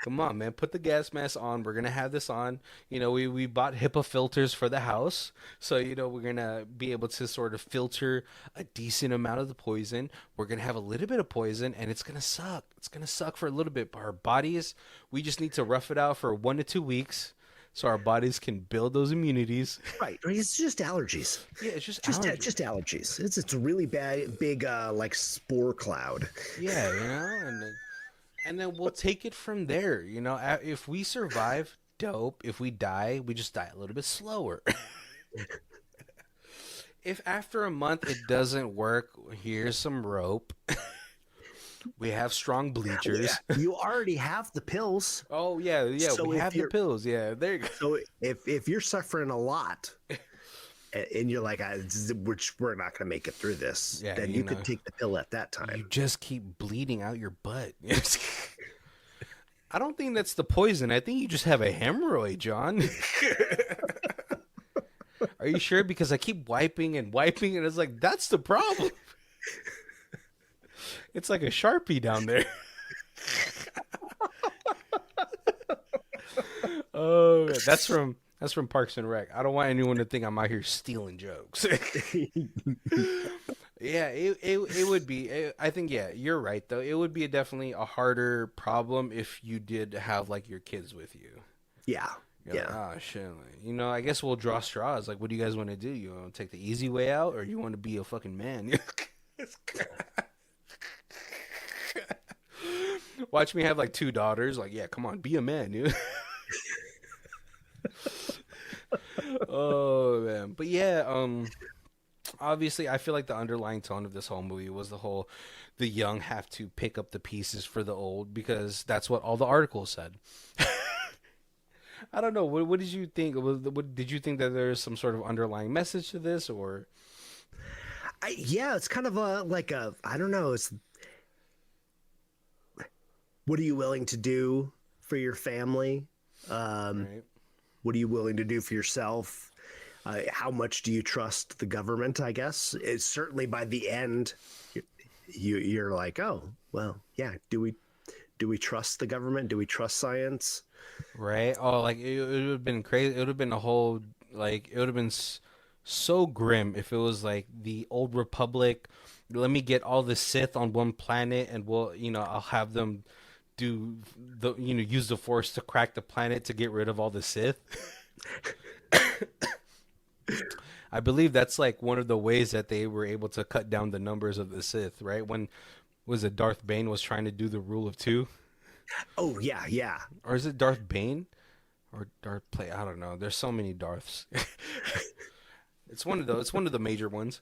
Come on, man. Put the gas mask on. We're going to have this on. You know, we bought HIPAA filters for the house. So, you know, we're going to be able to sort of filter a decent amount of the poison. We're going to have a little bit of poison, and it's going to suck. It's going to suck for a little bit. But our bodies, we just need to rough it out for 1 to 2 weeks so our bodies can build those immunities. Right. It's just allergies. Yeah, it's just allergies. It's a really big, like, spore cloud. Yeah, you know, and then we'll take it from there. You know, if we survive, dope. If we die, we just die a little bit slower. If after a month it doesn't work, here's some rope. We have strong bleachers. Yeah, you already have the pills. Oh, yeah. So we have the pills. Yeah, there you go. So if you're suffering a lot and you're like, we're not going to make it through this, then you could take the pill at that time. You just keep bleeding out your butt. I don't think that's the poison. I think you just have a hemorrhoid, John. Are you sure? Because I keep wiping and it's like, that's the problem. It's like a Sharpie down there. Oh, that's from Parks and Rec. I don't want anyone to think I'm out here stealing jokes. Yeah, it would be. I think, yeah, you're right, though. It would be definitely a harder problem if you did have, like, your kids with you. Yeah. You're like, oh, shit. You know, I guess we'll draw straws. Like, what do you guys want to do? You want to take the easy way out, or you want to be a fucking man? Watch me have, like, 2 daughters. Like, yeah, come on, be a man, dude. Oh, man. But, yeah, obviously, I feel like the underlying tone of this whole movie was the young have to pick up the pieces for the old, because that's what all the articles said. I don't know. What did you think? Did you think that there's some sort of underlying message to this, or? Yeah, it's kind of I don't know. It's what are you willing to do for your family? Right. What are you willing to do for yourself? How much do you trust the government? I guess it's certainly by the end, you're like, oh, well, yeah. Do we trust the government? Do we trust science? Right. Oh, like it would have been crazy. It would have been a whole it would have been so grim if it was like the old Republic. Let me get all the Sith on one planet, and I'll have them do use the Force to crack the planet to get rid of all the Sith. I believe that's like one of the ways that they were able to cut down the numbers of the Sith, right? When was it Darth Bane was trying to do the rule of two? Oh yeah, yeah. Or is it Darth Bane? Or Darth Play? I don't know. There's so many Darths. It's one of the major ones.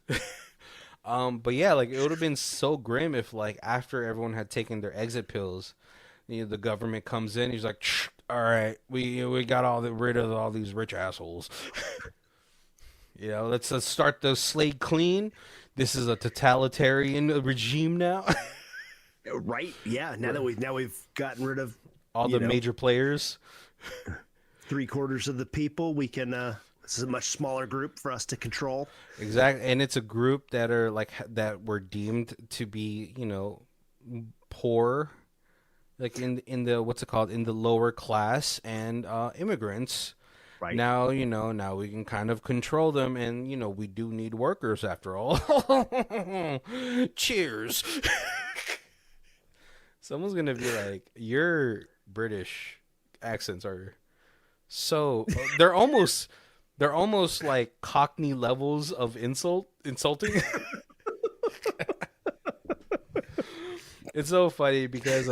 But yeah, like it would have been so grim if like after everyone had taken their exit pills, the government comes in. He's like, "All right, we got rid of all these rich assholes. Let's start the slate clean. This is a totalitarian regime now." Right? Yeah. Now we've gotten rid of all the major players. 3/4 of the people. We can. This is a much smaller group for us to control. Exactly, and it's a group that are that were deemed to be poor, like in the what's it called, in the lower class, and immigrants. Right. Now, now we can kind of control them, and we do need workers after all. Cheers. Someone's gonna be like, your British accents are so they're almost like Cockney levels of insulting. It's so funny because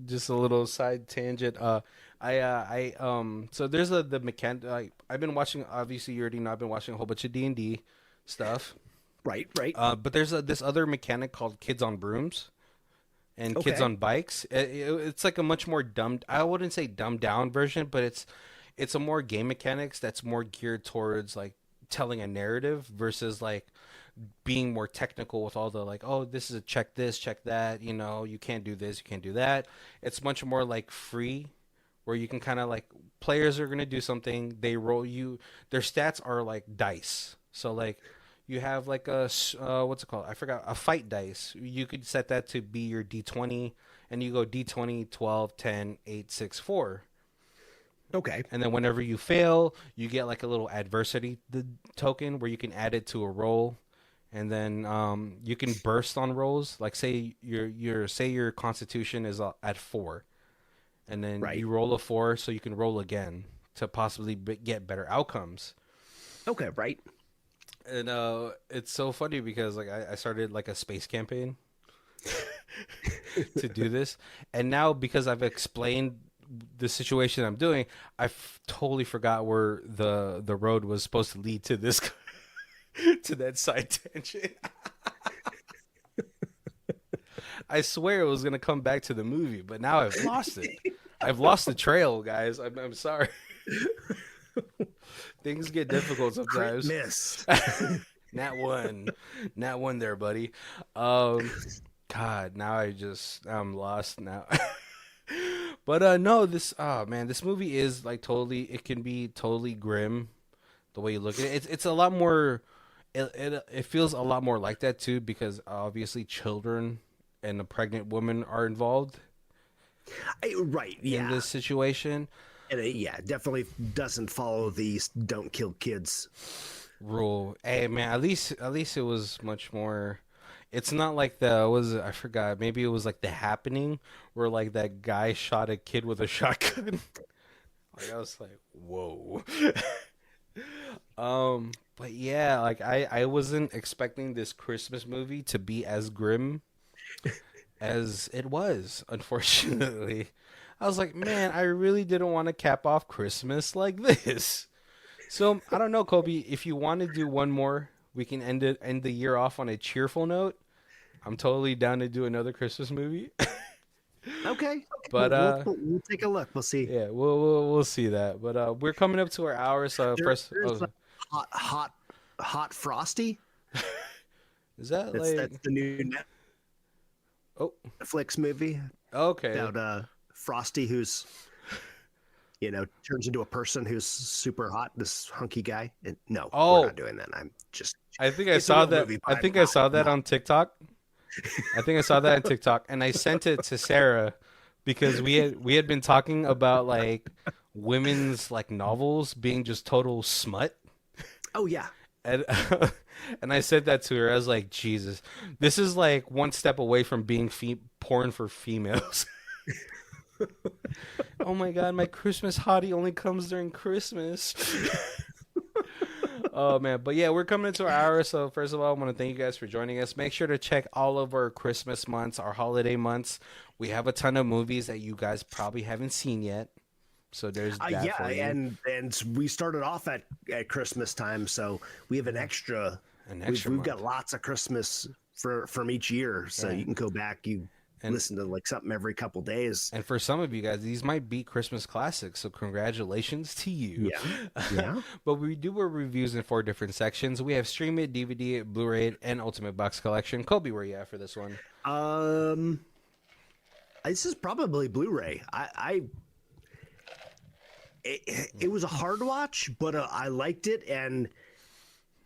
just a little side tangent. So there's the mechanic. I've been watching. Obviously, you already know I've been watching a whole bunch of D&D stuff. Right. But there's this other mechanic called Kids on Brooms and Kids on Bikes. It's like a much more I wouldn't say dumbed down version, but it's a more game mechanics that's more geared towards like telling a narrative versus like being more technical with all the like, oh, this is a check this, check that, you can't do this, you can't do that. It's much more like free, where you can kind of like, players are going to do something, they roll their stats are like dice. So like you have like a what's it called? I forgot, a fight dice. You could set that to be your D20, and you go D20, 12, 10, 8, 6, 4. Okay. And then whenever you fail, you get like a little adversity token where you can add it to a roll. And then you can burst on rolls. Like say your constitution is at 4, and then you roll a 4, so you can roll again to possibly get better outcomes. Okay, right. And it's so funny because like I started like a space campaign to do this, and now because I've explained the situation I'm doing, I totally forgot where the road was supposed to lead to this. To that side tangent. I swear it was gonna come back to the movie, but now I've lost it. I've lost the trail, guys. I'm sorry. Things get difficult sometimes. Miss. Not one there, buddy. God, now I'm lost now. But no, this movie is like it can be totally grim the way you look at it. It's a lot more. It feels a lot more like that too, because obviously children and a pregnant woman are involved. Right. Yeah. In this situation. And it definitely doesn't follow the "don't kill kids" rule. Hey man, at least it was much more. It's not like I forgot. Maybe it was like The Happening, where like that guy shot a kid with a shotgun. Like I was like, whoa. But yeah, like I wasn't expecting this Christmas movie to be as grim as it was, unfortunately. I was like, man, I really didn't want to cap off Christmas like this. So I don't know, Kobe, if you want to do one more we can end the year off on a cheerful note, I'm totally down to do another Christmas movie. Okay. But We'll take a look. We'll see. yeah, we'll see that. But we're coming up to our hour, so first, There's a hot Frosty. is that That's the new oh, Netflix movie okay. about Frosty, who's turns into a person who's super hot. This hunky guy. No, we're not doing that. I'm just. I think I it's a saw real that. movie, I but think I saw that on TikTok. I think I saw that on TikTok, and I sent it to Sarah because we had been talking about like women's like novels being just total smut. Oh yeah. And and I said that to her. I was like, Jesus, this is like one step away from being porn for females. Oh my God, my Christmas hottie only comes during Christmas. Oh man, but yeah, we're coming into our hour. So first of all, I want to thank you guys for joining us. Make sure to check all of our Christmas months, our holiday months. We have a ton of movies that you guys probably haven't seen yet. So there's that for you. and we started off at Christmas time, so we have an extra. We've got lots of Christmas from each year, so you can go back. And listen to like something every couple days. And for some of you guys, these might be Christmas classics, so congratulations to you. Yeah. But we do our reviews in 4 different sections. We have Stream It, DVD, Blu-ray, and Ultimate Box Collection. Colby, where are you at for this one? This is probably Blu-ray. It was a hard watch, but I liked it, and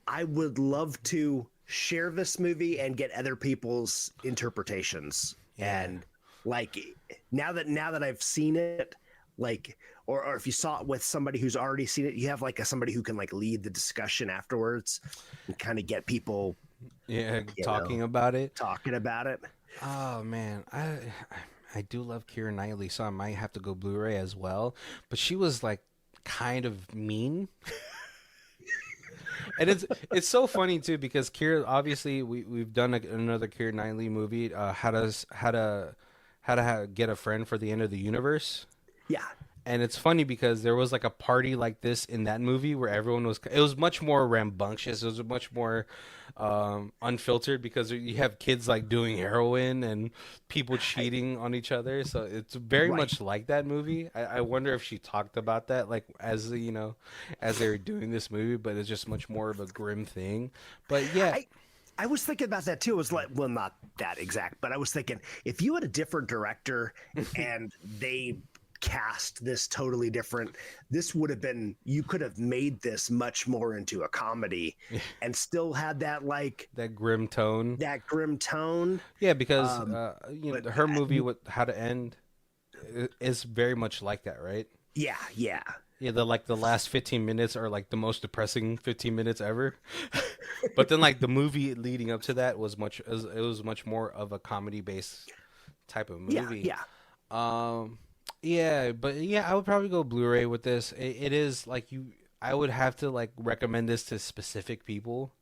I would love to share this movie and get other people's interpretations. And like now that I've seen it, like or if you saw it with somebody who's already seen it, you have like somebody who can like lead the discussion afterwards and kind of get people talking about it. Oh man, I do love Keira Knightley, so I might have to go Blu-ray as well. But she was like kind of mean. And it's so funny too because Keira, obviously we've done another Keira Knightley movie, how to get a friend for the end of the universe. Yeah. And it's funny because there was like a party like this in that movie where it was much more rambunctious. It was much more unfiltered because you have kids like doing heroin and people cheating on each other. So it's very much like that movie. I wonder if she talked about that like as they were doing this movie, but it's just much more of a grim thing. But yeah. I was thinking about that too. It was like, well, not that exact, but I was thinking if you had a different director and they cast this totally different, this would have been, you could have made this much more into a comedy and still had that like that grim tone. Yeah, because her movie with How to End is very much like that, right? Yeah. The last 15 minutes are like the most depressing 15 minutes ever. But then like the movie leading up to that was much more of a comedy based type of movie. I would probably go Blu-ray with this. It is like I would have to like recommend this to specific people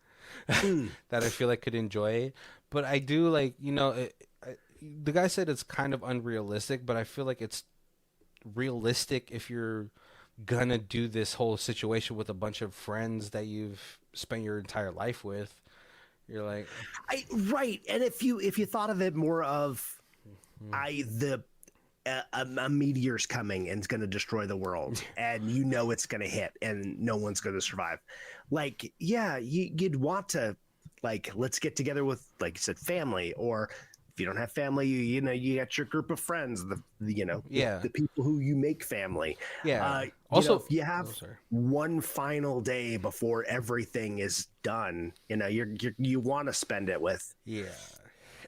that I feel like could enjoy it. But I do like, the guy said it's kind of unrealistic, but I feel like it's realistic if you're gonna do this whole situation with a bunch of friends that you've spent your entire life with. You're like, and if you thought of it more of a meteor's coming and it's going to destroy the world and it's going to hit and no one's going to survive. Like, yeah, you'd want to like, let's get together with, like you said, family, or if you don't have family, you got your group of friends, the people who you make family. Yeah. Also, if you have one final day before everything is done, you want to spend it with. Yeah.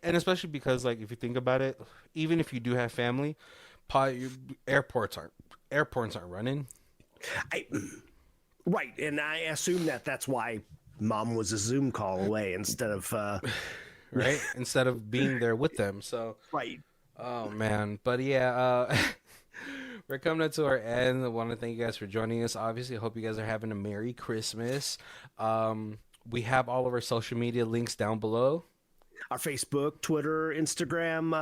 And especially because, like, if you think about it, even if you do have family, airports aren't running. Right, and I assume that's why Mom was a Zoom call away instead of right, instead of being there with them. So right. Oh man, but yeah, we're coming up to our end. I want to thank you guys for joining us. Obviously, I hope you guys are having a Merry Christmas. We have all of our social media links down below. Our Facebook, Twitter, Instagram,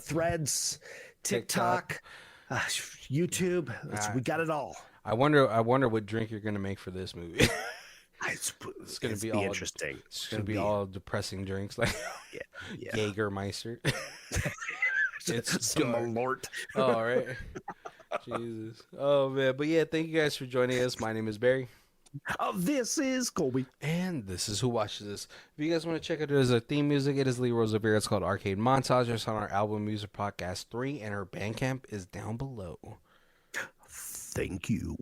Threads, TikTok, YouTube. We got it all. I wonder what drink you're gonna make for this movie. It's gonna be all interesting. It's gonna be all depressing drinks like yeah. Jägermeister. It's some dark. Malort. All right. Jesus. Oh man, but yeah, thank you guys for joining us. My name is Barry. This is Colby. And this is Who Watches This. If you guys want to check out our theme music, it is Lee Rosevere. It's called Arcade Montage. It's on our album Music Podcast 3, and her Bandcamp is down below. Thank you.